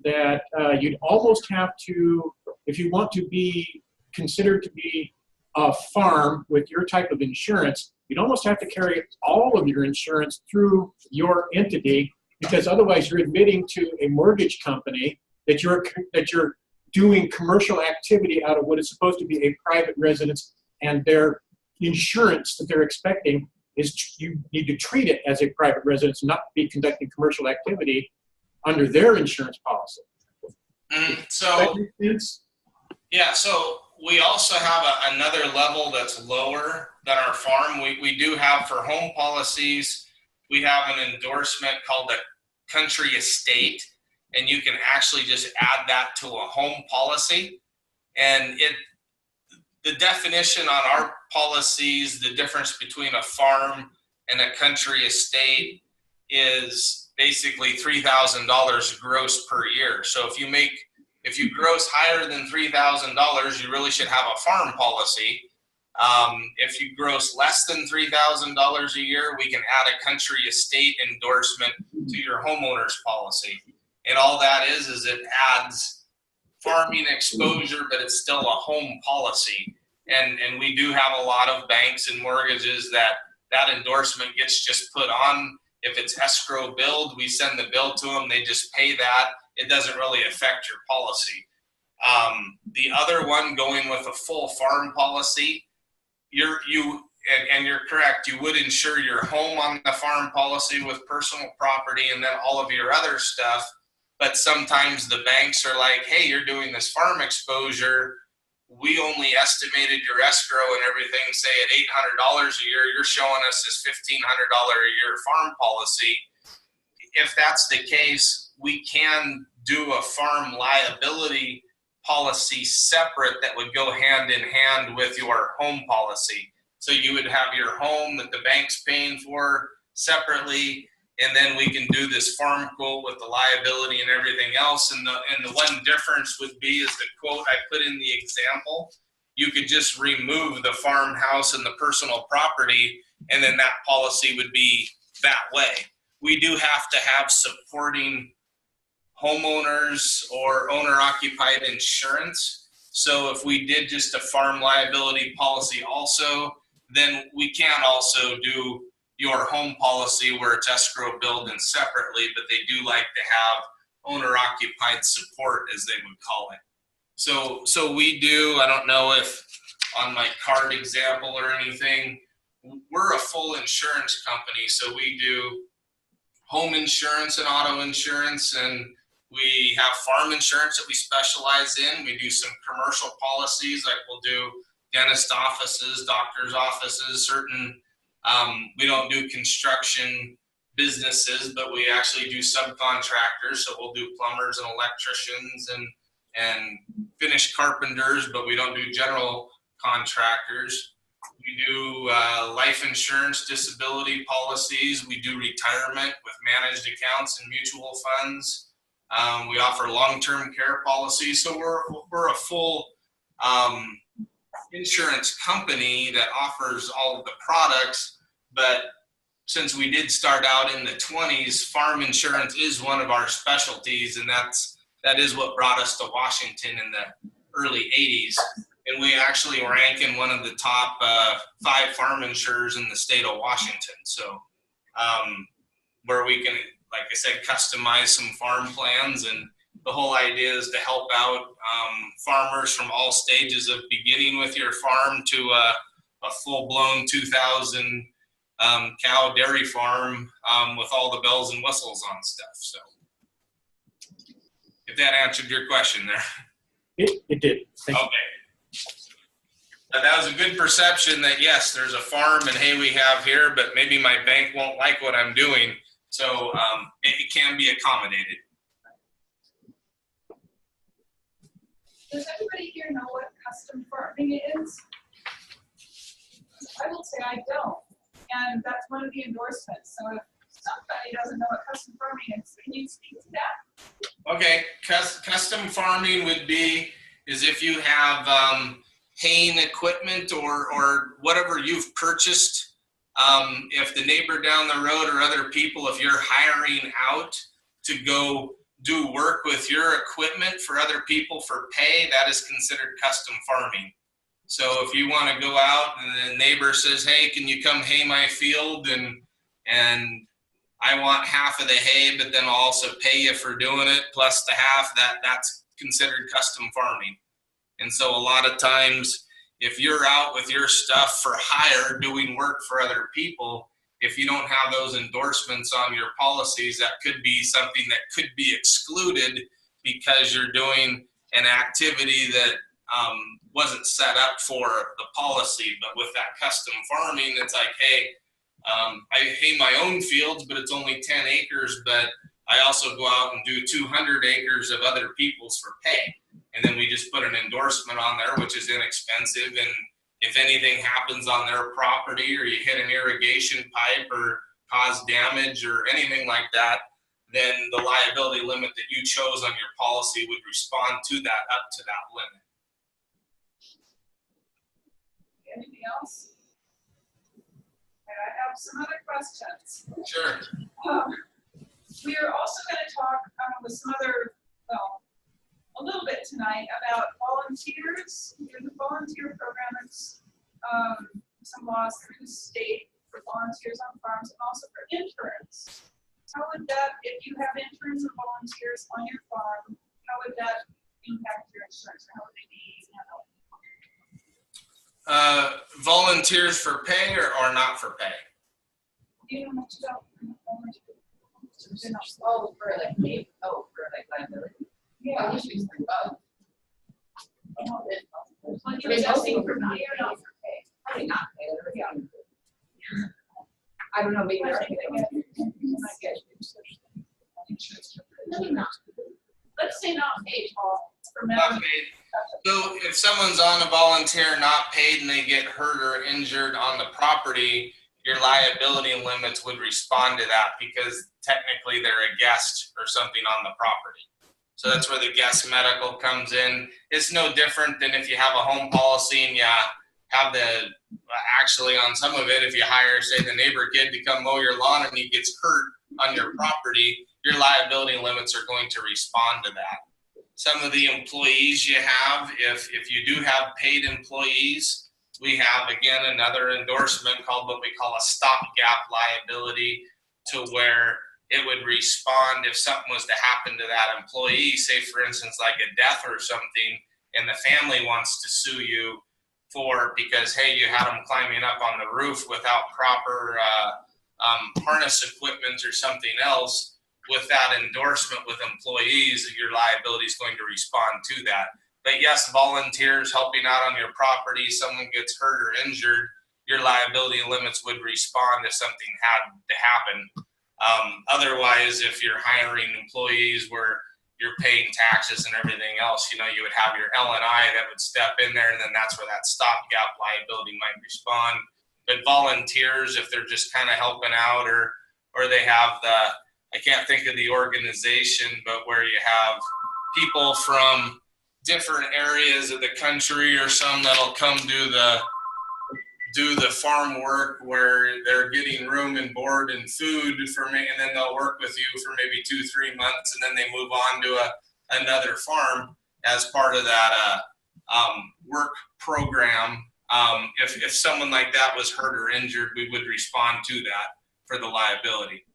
that you'd almost have to, if you want to be considered to be a farm with your type of insurance, you'd almost have to carry all of your insurance through your entity, because otherwise you're admitting to a mortgage company that you're doing commercial activity out of what is supposed to be a private residence, and their insurance that they're expecting is you need to treat it as a private residence, not be conducting commercial activity under their insurance policy. So we also have another level that's lower than our farm. We do have, for home policies, we have an endorsement called the country estate, and you can actually just add that to a home policy. And the definition on our policies, the difference between a farm and a country estate is basically $3,000 gross per year. So if you gross higher than $3,000, you really should have a farm policy. If you gross less than $3,000 a year, we can add a country estate endorsement to your homeowner's policy. And all that is it adds farming exposure, but it's still a home policy. And we do have a lot of banks and mortgages that endorsement gets just put on. If it's escrow billed, we send the bill to them, they just pay that. It doesn't really affect your policy. The other one, going with a full farm policy, you're correct, you would insure your home on the farm policy with personal property and then all of your other stuff. But sometimes the banks are like, hey, you're doing this farm exposure, we only estimated your escrow and everything, say at $800 a year, you're showing us this $1,500 a year farm policy. If that's the case, we can do a farm liability policy separate that would go hand in hand with your home policy. So you would have your home that the bank's paying for separately, and then we can do this farm quote with the liability and everything else. And the one difference would be is the quote I put in the example. You could just remove the farmhouse and the personal property, and then that policy would be that way. We do have to have supporting homeowners or owner-occupied insurance. So if we did just a farm liability policy also, then we can also do your home policy where it's escrow billed and separately, but they do like to have owner-occupied support, as they would call it. So we do, I don't know if on my card example or anything, we're a full insurance company. So we do home insurance and auto insurance, and we have farm insurance that we specialize in. We do some commercial policies, like we'll do dentist offices, doctor's offices, certain, we don't do construction businesses, but we actually do subcontractors. So we'll do plumbers and electricians and finished carpenters, but we don't do general contractors. We do life insurance, disability policies. We do retirement with managed accounts and mutual funds. We offer long-term care policies. So we're a full insurance company that offers all of the products. But since we did start out in the 20s, farm insurance is one of our specialties, and that is what brought us to Washington in the early 80s. And we actually rank in one of the top 5 farm insurers in the state of Washington. So where we can, like I said, customize some farm plans, and the whole idea is to help out farmers from all stages of beginning with your farm to a full-blown 2,000 cow dairy farm with all the bells and whistles on stuff. So if that answered your question there. It did. Thank you. Okay. That was a good perception that, yes, there's a farm and hey, we have here, but maybe my bank won't like what I'm doing. So it can be accommodated. Does everybody here know what custom farming is? I will say I don't. And that's one of the endorsements. So if somebody doesn't know what custom farming is, can you speak to that? Okay, custom farming would be is if you have haying equipment or whatever you've purchased. If the neighbor down the road or other people, if you're hiring out to go do work with your equipment for other people for pay, that is considered custom farming. So if you want to go out and the neighbor says, hey, can you come hay my field, and I want half of the hay, but then I'll also pay you for doing it plus the half, that's considered custom farming. And so a lot of times, if you're out with your stuff for hire doing work for other people, if you don't have those endorsements on your policies, that could be something that could be excluded because you're doing an activity that wasn't set up for the policy. But with that custom farming, it's like, hey, I hay my own fields, but it's only 10 acres, but I also go out and do 200 acres of other people's for pay. And then we just put an endorsement on there, which is inexpensive. And if anything happens on their property or you hit an irrigation pipe or cause damage or anything like that, then the liability limit that you chose on your policy would respond to that up to that limit. Anything else? And I have some other questions. Sure. We are also going to talk with some other, a little bit tonight about volunteers. There's a volunteer program that's some laws through the state for volunteers on farms and also for interns. How would that, if you have interns or volunteers on your farm, how would that impact your insurance? How would they be handled? Volunteers for pay or not for pay? Do you know much about volunteers? Oh, for like maybe, for like liability. Yeah. Issues like both. Volunteers asking for pay or not for pay? Probably not pay, they're already on. I don't know, maybe they're already Maybe not. Let's say not paid, Paul. For Not members. paid. So if someone's on a volunteer not paid and they get hurt or injured on the property, your liability limits would respond to that because technically they're a guest or something on the property. So that's where the guest medical comes in. It's no different than if you have a home policy and you have actually on some of it, if you hire, say, the neighbor kid to come mow your lawn and he gets hurt on your property, your liability limits are going to respond to that. Some of the employees you have, if you do have paid employees, we have, again, another endorsement called what we call a stopgap liability, to where it would respond if something was to happen to that employee, say, for instance, like a death or something, and the family wants to sue you for because, hey, you had them climbing up on the roof without proper harness equipment or something else. With that endorsement with employees, your liability is going to respond to that. But yes, volunteers helping out on your property, someone gets hurt or injured, your liability limits would respond if something had to happen. Otherwise, if you're hiring employees where you're paying taxes and everything else, you would have your L&I that would step in there, and then that's where that stopgap liability might respond. But volunteers, if they're just kind of helping out, or they have I can't think of the organization, but where you have people from different areas of the country or some that'll come do the farm work where they're getting room and board and food for me, and then they'll work with you for maybe 2-3 months, and then they move on to another farm as part of that work program. If someone like that was hurt or injured, we would respond to that for the liability.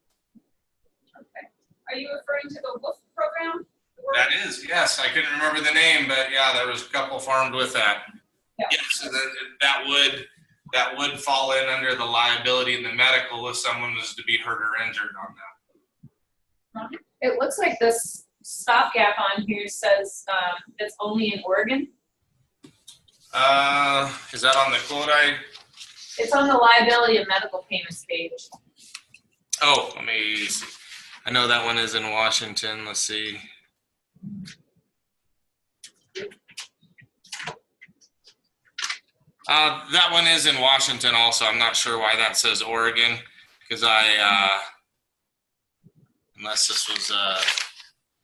Okay. Are you referring to the WOOF program? That is, yes. I couldn't remember the name, but yeah, there was a couple farmed with that. Yeah. Yes, so that would fall in under the liability and the medical if someone was to be hurt or injured on that. It looks like this stopgap on here says it's only in Oregon. Is that on the quote It's on the liability and medical payments page. Oh, let me see. I know that one is in Washington. Let's see. That one is in Washington also. I'm not sure why that says Oregon, because unless this was,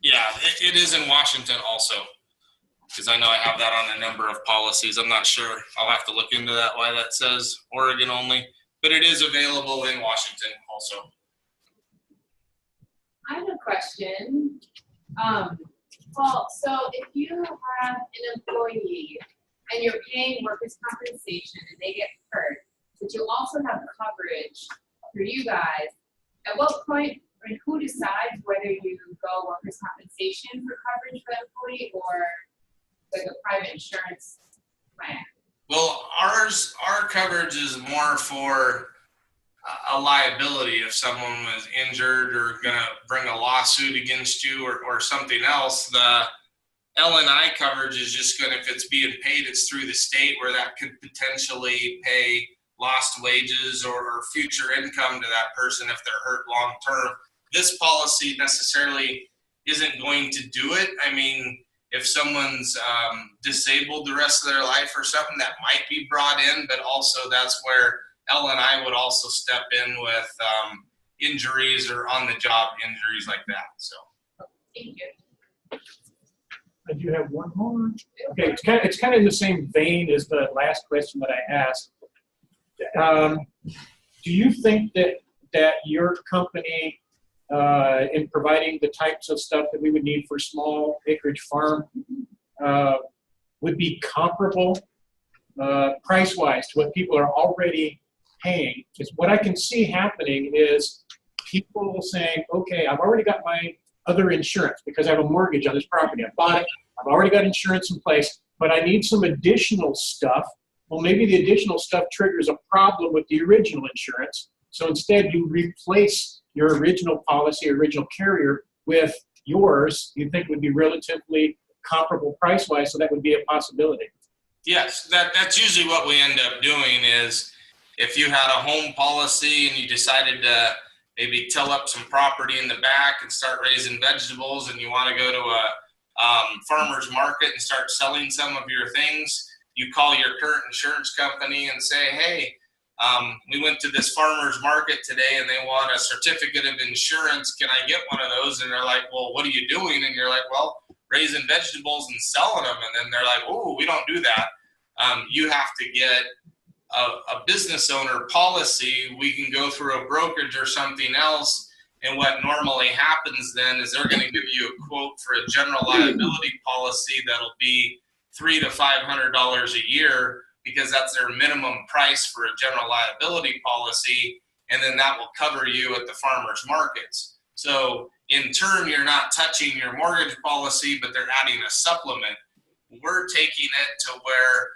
yeah, it is in Washington also, because I know I have that on a number of policies. I'm not sure. I'll have to look into that, why that says Oregon only, but it is available in Washington also. I have a question. Paul, so if you have an employee and you're paying workers' compensation and they get hurt, but you also have coverage for you guys, at what point, and who decides whether you go workers' compensation for coverage for the employee or like a private insurance plan? Well, our coverage is more for a liability if someone was injured or gonna bring a lawsuit against you or something else. The L&I coverage is just gonna, if it's being paid, it's through the state where that could potentially pay lost wages or future income to that person if they're hurt long term. This policy necessarily isn't going to do it. I mean, if someone's disabled the rest of their life or something, that might be brought in, but also that's where L&I would also step in with injuries or on-the-job injuries like that. So, Thank you. I do have one more. Okay, it's kind of in the same vein as the last question that I asked. Do you think that your company, in providing the types of stuff that we would need for small acreage farm, would be comparable price-wise to what people are already paying? Because what I can see happening is people saying, okay, I've already got my other insurance because I have a mortgage on this property. I bought it. I've already got insurance in place, but I need some additional stuff. Well, maybe the additional stuff triggers a problem with the original insurance. So instead, you replace your original policy, original carrier with yours. You think would be relatively comparable price-wise, so that would be a possibility. yes, that's usually what we end up doing is if you had a home policy and you decided to maybe till up some property in the back and start raising vegetables, and you want to go to a farmer's market and start selling some of your things, you call your current insurance company and say, hey, we went to this farmer's market today and they want a certificate of insurance. Can I get one of those? And they're like, well, what are you doing? And you're like, well, raising vegetables and selling them. And then they're like, oh, we don't do that. You have to get a business owner policy. We can go through a brokerage or something else. And what normally happens then is they're going to give you a quote for a general liability policy that'll be $300 to $500 a year, because that's their minimum price for a general liability policy, and then that will cover you at the farmers markets. So in turn, you're not touching your mortgage policy, but they're adding a supplement. We're taking it to where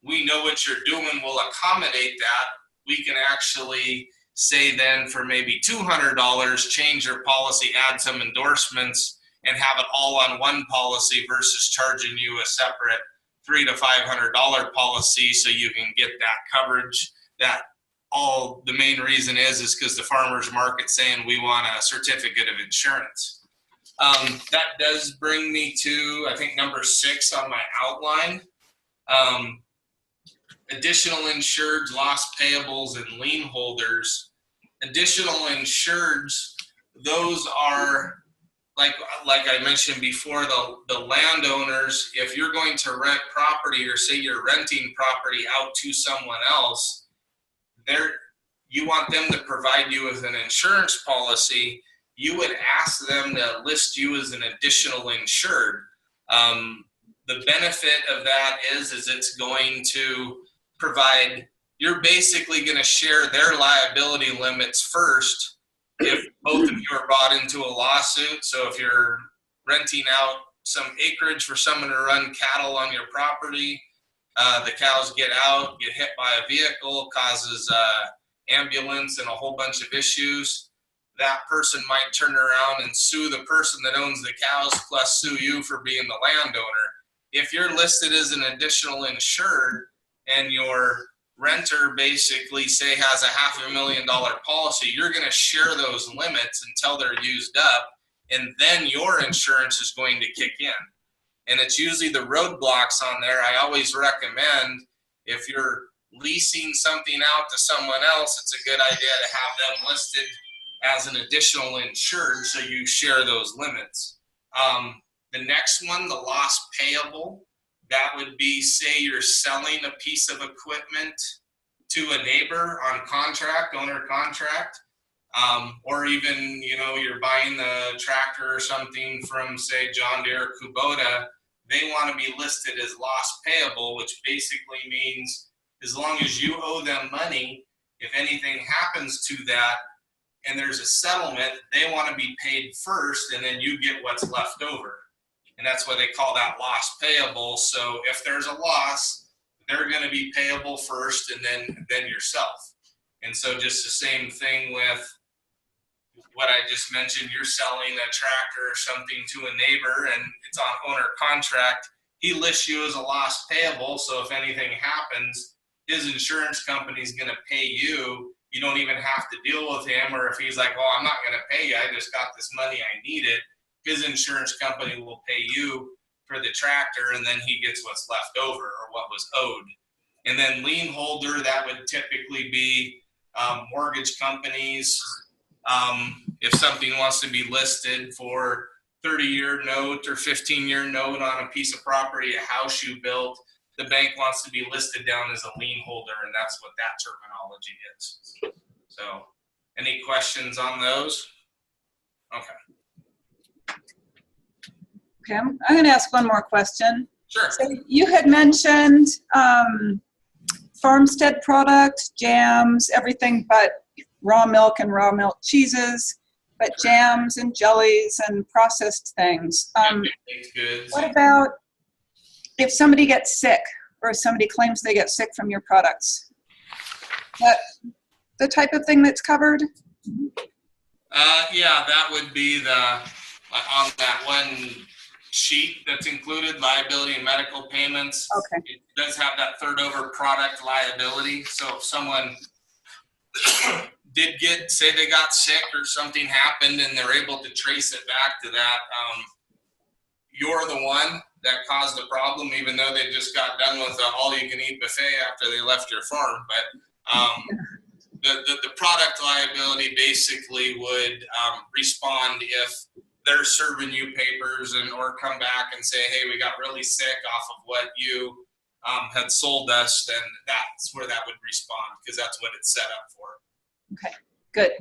we know what you're doing, we'll accommodate that. We can actually say then for maybe $200, change your policy, add some endorsements, and have it all on one policy versus charging you a separate $300 to $500 policy so you can get that coverage. That all the main reason is because the farmers market saying we want a certificate of insurance. That does bring me to, I think, number 6 on my outline. Additional insureds, loss payables, and lien holders. Additional insureds, those are, like I mentioned before, the landowners. If you're going to rent property, or say you're renting property out to someone else, you want them to provide you with an insurance policy. You would ask them to list you as an additional insured. The benefit of that is it's going to provide, you're basically going to share their liability limits first if both of you are brought into a lawsuit. So if you're renting out some acreage for someone to run cattle on your property, the cows get out, get hit by a vehicle, causes ambulance and a whole bunch of issues, that person might turn around and sue the person that owns the cows plus sue you for being the landowner. If you're listed as an additional insured and your renter basically say has a $500,000 policy, you're going to share those limits until they're used up, and then your insurance is going to kick in. And it's usually the roadblocks on there. I always recommend, if you're leasing something out to someone else, it's a good idea to have them listed as an additional insured so you share those limits. The next one, the loss payable, that would be, say you're selling a piece of equipment to a neighbor on contract, owner contract, or even, you're buying the tractor or something from, say, John Deere or Kubota. They want to be listed as loss payable, which basically means as long as you owe them money, if anything happens to that and there's a settlement, they want to be paid first, and then you get what's left over. And that's why they call that loss payable. So if there's a loss, they're going to be payable first, and then yourself. And so just the same thing with what I just mentioned. You're selling a tractor or something to a neighbor, and it's on owner contract. He lists you as a loss payable, so if anything happens, his insurance company is going to pay you. You don't even have to deal with him. Or if he's like, oh, I'm not going to pay you, I just got this money, I need it, his insurance company will pay you for the tractor, and then he gets what's left over or what was owed. And then lien holder, that would typically be mortgage companies. If something wants to be listed for 30-year note or 15-year note on a piece of property, a house you built, the bank wants to be listed down as a lien holder, and that's what that terminology is. So, any questions on those? Okay. Okay, I'm going to ask one more question. Sure. So you had mentioned farmstead products, jams, everything but raw milk and raw milk cheeses, but jams and jellies and processed things. Goods. What about if somebody gets sick, or somebody claims they get sick from your products? That the type of thing that's covered? Yeah, that would be on that one sheet that's included, liability and medical payments. Okay. It does have that third over product liability. So if someone did say they got sick or something happened and they're able to trace it back to that, you're the one that caused the problem, even though they just got done with an all-you-can-eat buffet after they left your farm. But the product liability basically would respond if they're serving you papers or come back and say, hey, we got really sick off of what you had sold us, then that's where that would respond, because that's what it's set up for. Okay, good.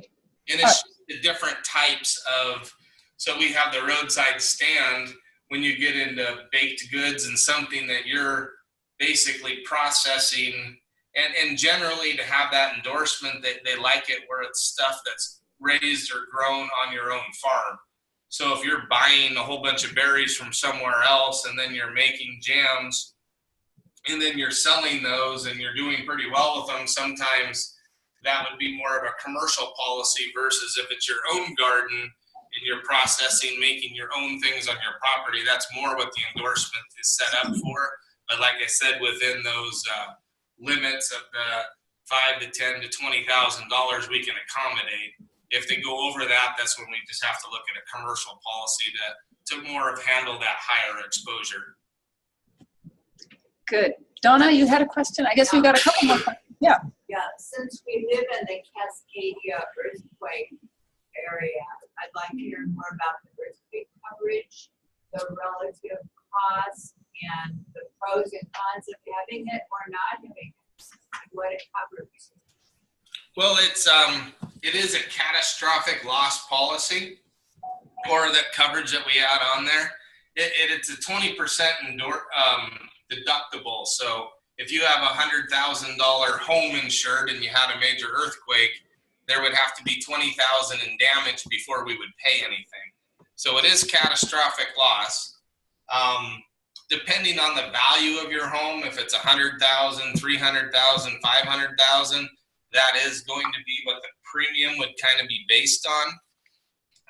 And it's the different types of, so we have the roadside stand. When you get into baked goods and something that you're basically processing, and generally to have that endorsement, they like it where it's stuff that's raised or grown on your own farm. So if you're buying a whole bunch of berries from somewhere else and then you're making jams and then you're selling those and you're doing pretty well with them, sometimes that would be more of a commercial policy versus if it's your own garden and you're processing, making your own things on your property, that's more what the endorsement is set up for. But like I said, within those limits of the $5,000 to $10,000 to $20,000 we can accommodate. If they go over that, that's when we just have to look at a commercial policy to more of handle that higher exposure. Good. Donna, you had a question? I guess we've got a couple more questions. Yeah. Yeah, since we live in the Cascadia earthquake area, I'd like to hear more about the earthquake coverage, the relative cost, and the pros and cons of having it or not having it, and what it covers. Well, it is a catastrophic loss policy, or that coverage that we add on there. It's a 20% deductible. So if you have $100,000 home insured and you had a major earthquake, there would have to be $20,000 in damage before we would pay anything. So it is catastrophic loss. Depending on the value of your home, if it's $100,000, $300,000, $500,000, that is going to be what the premium would kind of be based on.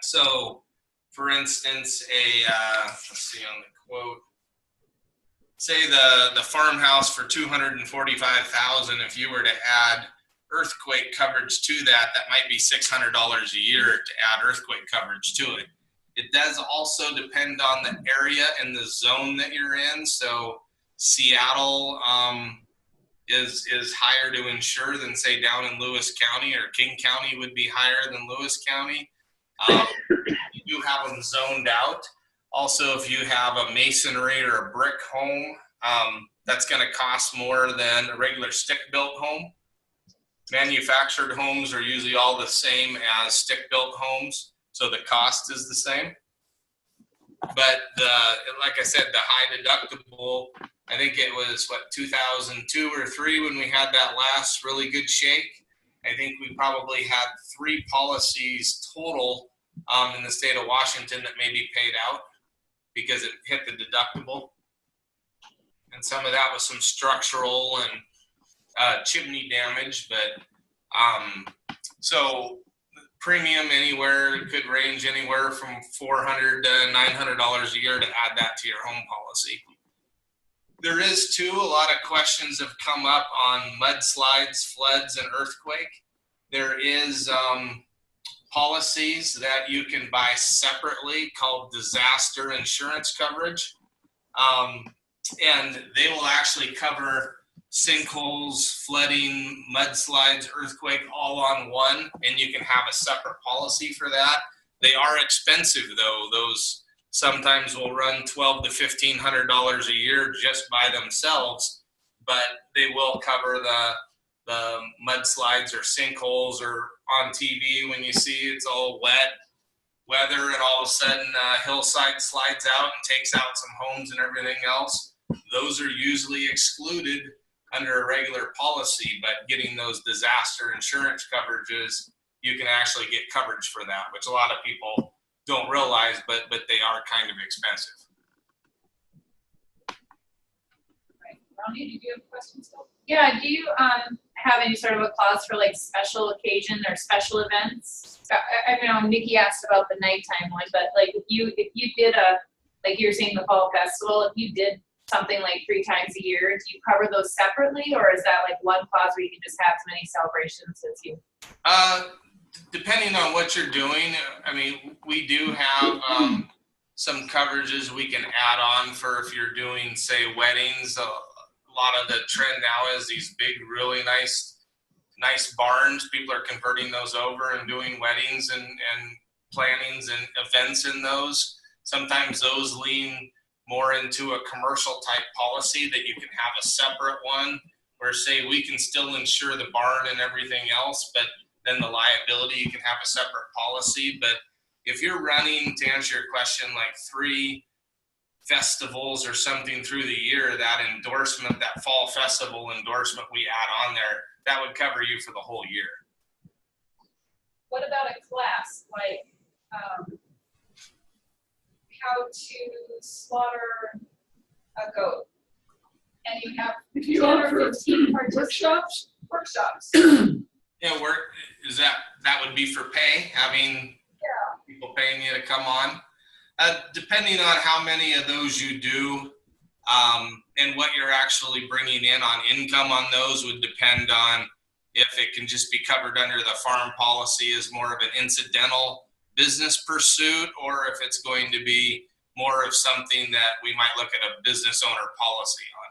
So, for instance, let's see on the quote. Say the farmhouse for $245,000. If you were to add earthquake coverage to that, that might be $600 a year to add earthquake coverage to it. It does also depend on the area and the zone that you're in. So Seattle is higher to insure than say down in Lewis County, or King County would be higher than Lewis County. You do have them zoned out. Also, if you have a masonry or a brick home, that's going to cost more than a regular stick-built home. Manufactured homes are usually all the same as stick-built homes, so the cost is the same. But like I said, the high deductible, I think it was, 2002 or 2003 when we had that last really good shake. I think we probably had 3 policies total in the state of Washington that maybe paid out because it hit the deductible. And some of that was some structural and chimney damage, but so premium anywhere could range anywhere from $400 to $900 a year to add that to your home policy. There is too, a lot of questions have come up on mudslides, floods, and earthquake. There is policies that you can buy separately called disaster insurance coverage. And they will actually cover sinkholes, flooding, mudslides, earthquake, all on one, and you can have a separate policy for that. They are expensive though. Those sometimes will run $1,200 to $1,500 a year just by themselves, but they will cover the mudslides or sinkholes, or on TV when you see it's all wet weather and all of a sudden a hillside slides out and takes out some homes and everything else. Those are usually excluded under a regular policy, but getting those disaster insurance coverages, you can actually get coverage for that, which a lot of people don't realize, but they are kind of expensive. Right. Ronnie, did you have questions still? Yeah, do you have any sort of a clause for like special occasion or special events? I know Nikki asked about the nighttime one, but like if you did like you're saying the fall festival, if you did something like 3 times a year, do you cover those separately, or is that like one clause where you can just have as many celebrations as you? Depending on what you're doing, I mean, we do have some coverages we can add on for if you're doing, say, weddings. A lot of the trend now is these big, really nice barns. People are converting those over and doing weddings and plannings and events in those. Sometimes those lean more into a commercial type policy that you can have a separate one where, say, we can still insure the barn and everything else, but then the liability, you can have a separate policy. But if you're running, to answer your question, like 3 festivals or something through the year, that endorsement, that fall festival endorsement we add on there, that would cover you for the whole year. What about a class, like how to slaughter a goat and you have If you 10 or offer 15 participants. workshops, Yeah, is that would be for pay, having people paying you to come on? Depending on how many of those you do, and what you're actually bringing in on income on those would depend on if it can just be covered under the farm policy as more of an incidental business pursuit, or if it's going to be more of something that we might look at a business owner policy on.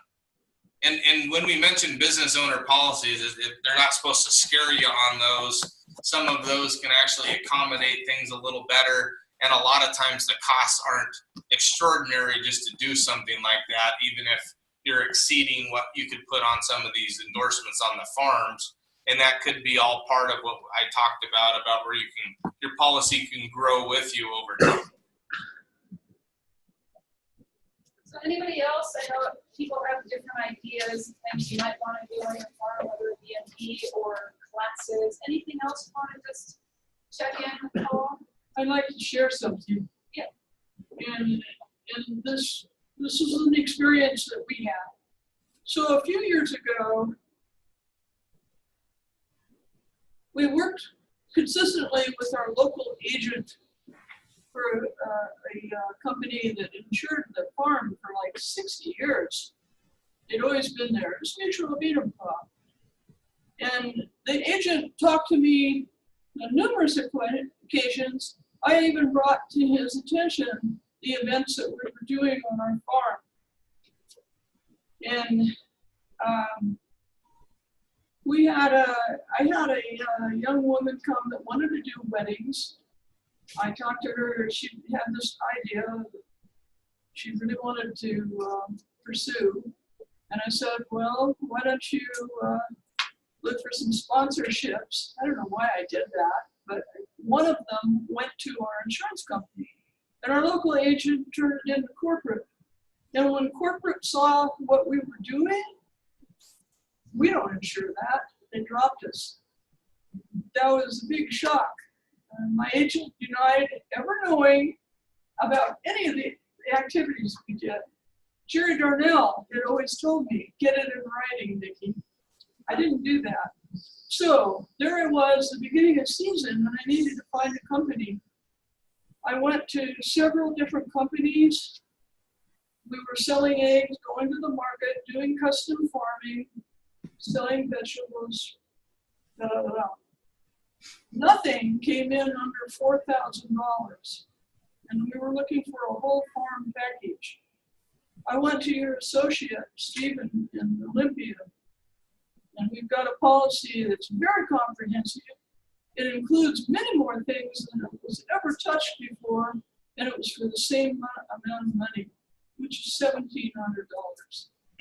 And when we mention business owner policies, they're not supposed to scare you on those. Some of those can actually accommodate things a little better. And a lot of times the costs aren't extraordinary just to do something like that, even if you're exceeding what you could put on some of these endorsements on the farms. And that could be all part of what I talked about where your policy can grow with you over time. So anybody else? I know people have different ideas, things you might want to do on your farm, whether it be B&B or classes. Anything else you want to just check in with Paul? I'd like to share something. Yeah. And this is an experience that we had. So a few years ago, we worked consistently with our local agent for a company that insured the farm for like 60 years. They'd always been there. It was Mutual of Enumclaw. And the agent talked to me on numerous occasions. I even brought to his attention the events that we were doing on our farm. And I had a young woman come that wanted to do weddings. I talked to her. She had this idea that she really wanted to pursue. And I said, well, why don't you look for some sponsorships? I don't know why I did that, but one of them went to our insurance company. And our local agent turned it into corporate. And when corporate saw what we were doing, we don't insure that. They dropped us. That was a big shock. My agent denied ever knowing about any of the activities we did. Jerry Darnell had always told me, get it in writing, Nikki. I didn't do that. So there I was, the beginning of season, and I needed to find a company. I went to several different companies. We were selling eggs, going to the market, doing custom farming, selling vegetables, da, da, da. Nothing came in under $4,000, and we were looking for a whole farm package. I went to your associate, Stephen, in Olympia, and we've got a policy that's very comprehensive. It includes many more things than it was ever touched before, and it was for the same amount of money, which is $1,700.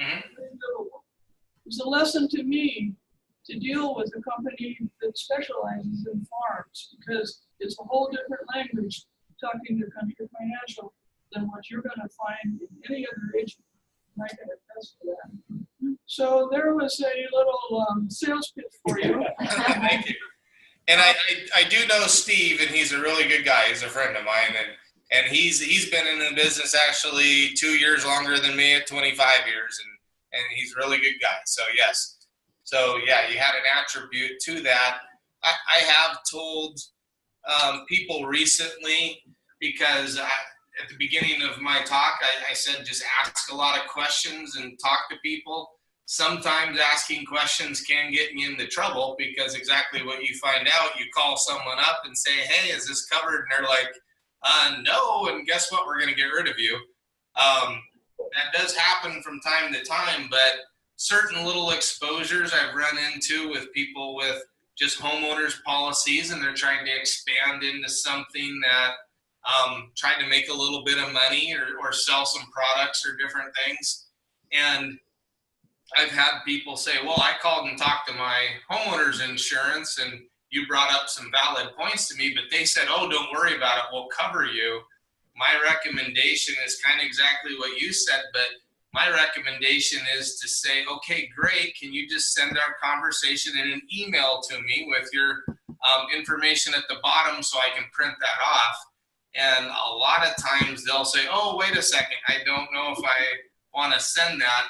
Mm-hmm. It was a lesson to me to deal with a company that specializes in farms, because it's a whole different language talking to Country Financial than what you're going to find in any other agent. And I can attest to that. So there was a little sales pitch for you. Thank you. And I do know Steve, and he's a really good guy. He's a friend of mine, and he's been in the business actually 2 years longer than me at 25 years, and he's a really good guy. So yes. So yeah, you had an attribute to that. I have told people recently, because at the beginning of my talk, I said just ask a lot of questions and talk to people. Sometimes asking questions can get you into trouble, because exactly what you find out, you call someone up and say, hey, is this covered? And they're like, no, and guess what? We're going to get rid of you. That does happen from time to time, but certain little exposures I've run into with people with just homeowners policies, and they're trying to expand into something that trying to make a little bit of money or sell some products or different things. And I've had people say, well, I called and talked to my homeowner's insurance and you brought up some valid points to me, but they said, oh, don't worry about it, we'll cover you. My recommendation is kind of exactly what you said, but my recommendation is to say, okay, great, can you just send our conversation in an email to me with your information at the bottom so I can print that off? And a lot of times they'll say, oh, wait a second, I don't know if I want to send that.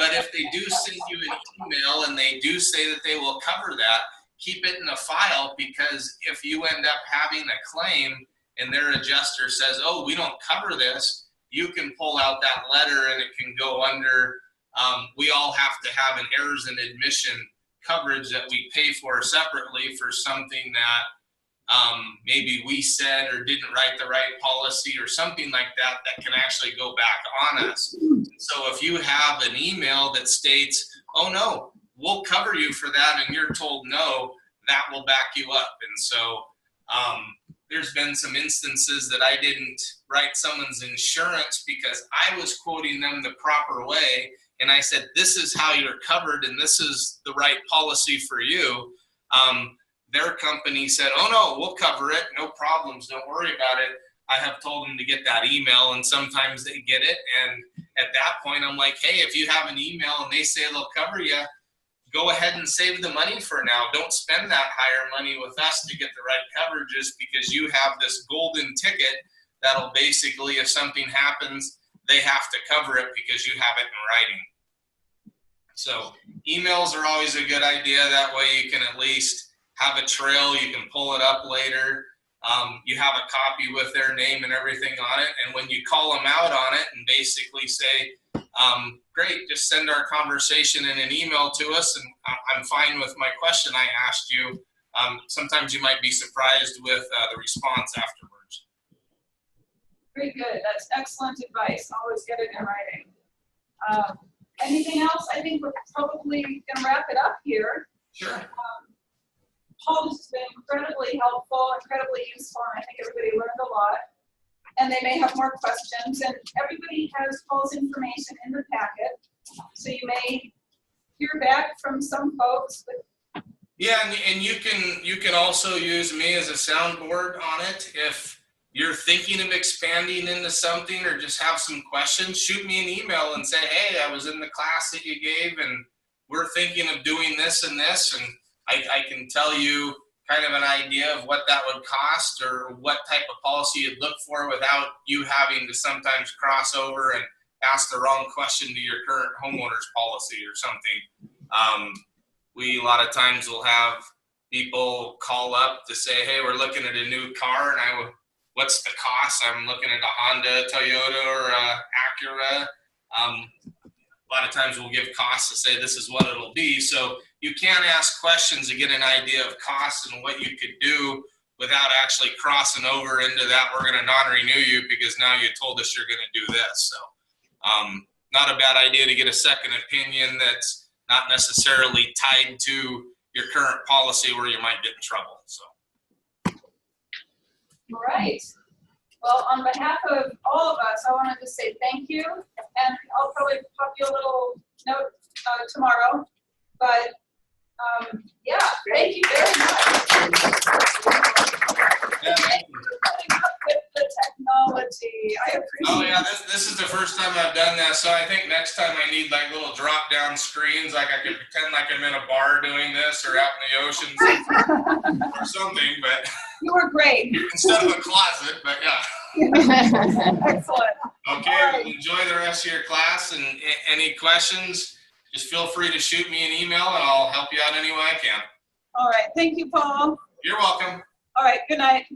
But if they do send you an email and they do say that they will cover that, keep it in a file, because if you end up having a claim and their adjuster says, oh, we don't cover this, you can pull out that letter and it can go under, we all have to have an errors and admission coverage that we pay for separately for something that maybe we said or didn't write the right policy or something like that, that can actually go back on us. So if you have an email that states, oh no, we'll cover you for that, and you're told no, that will back you up. And so there's been some instances that I didn't write someone's insurance because I was quoting them the proper way, and I said, this is how you're covered and this is the right policy for you. Their company said, oh no, we'll cover it, no problems, don't worry about it. I have told them to get that email, and sometimes they get it, and at that point I'm like, hey, if you have an email and they say they'll cover you, go ahead and save the money for now. Don't spend that higher money with us to get the right coverages, because you have this golden ticket that'll basically, if something happens, they have to cover it because you have it in writing. So emails are always a good idea. That way you can at least have a trail. You can pull it up later. You have a copy with their name and everything on it. And when you call them out on it and basically say, great, just send our conversation in an email to us, and I'm fine with my question I asked you. Sometimes you might be surprised with the response afterwards. Very good. That's excellent advice. Always get it in writing. Anything else? I think we're probably going to wrap it up here. Sure. Paul has been incredibly helpful, incredibly useful, and I think everybody learned a lot. And they may have more questions. And everybody has Paul's information in the packet, so you may hear back from some folks. But yeah, and you can also use me as a soundboard on it. If you're thinking of expanding into something or just have some questions, shoot me an email and say, hey, I was in the class that you gave, and we're thinking of doing this and this, and I can tell you kind of an idea of what that would cost or what type of policy you'd look for without you having to sometimes cross over and ask the wrong question to your current homeowner's policy or something. We a lot of times will have people call up to say, hey, we're looking at a new car, and what's the cost? I'm looking at a Honda, Toyota, or a Acura. A lot of times we'll give costs to say this is what it'll be. So you can ask questions to get an idea of costs and what you could do without actually crossing over into that we're going to non-renew you because now you told us you're going to do this. So not a bad idea to get a second opinion that's not necessarily tied to your current policy where you might get in trouble. So. all right. Well, on behalf of all of us, I wanted to say thank you, and I'll probably pop you a little note tomorrow. But yeah, thank you very much. Yeah, Thank you for putting up with the technology. I appreciate it. Oh yeah, this is the first time I've done that, so I think next time I need like little drop-down screens, like I could pretend like I'm in a bar doing this or out in the ocean or something, but You were great. instead of a closet, but yeah. Excellent. Okay, All right. well, enjoy the rest of your class, and any questions, just feel free to shoot me an email and I'll help you out any way I can. All right. Thank you, Paul. You're welcome. All right. Good night.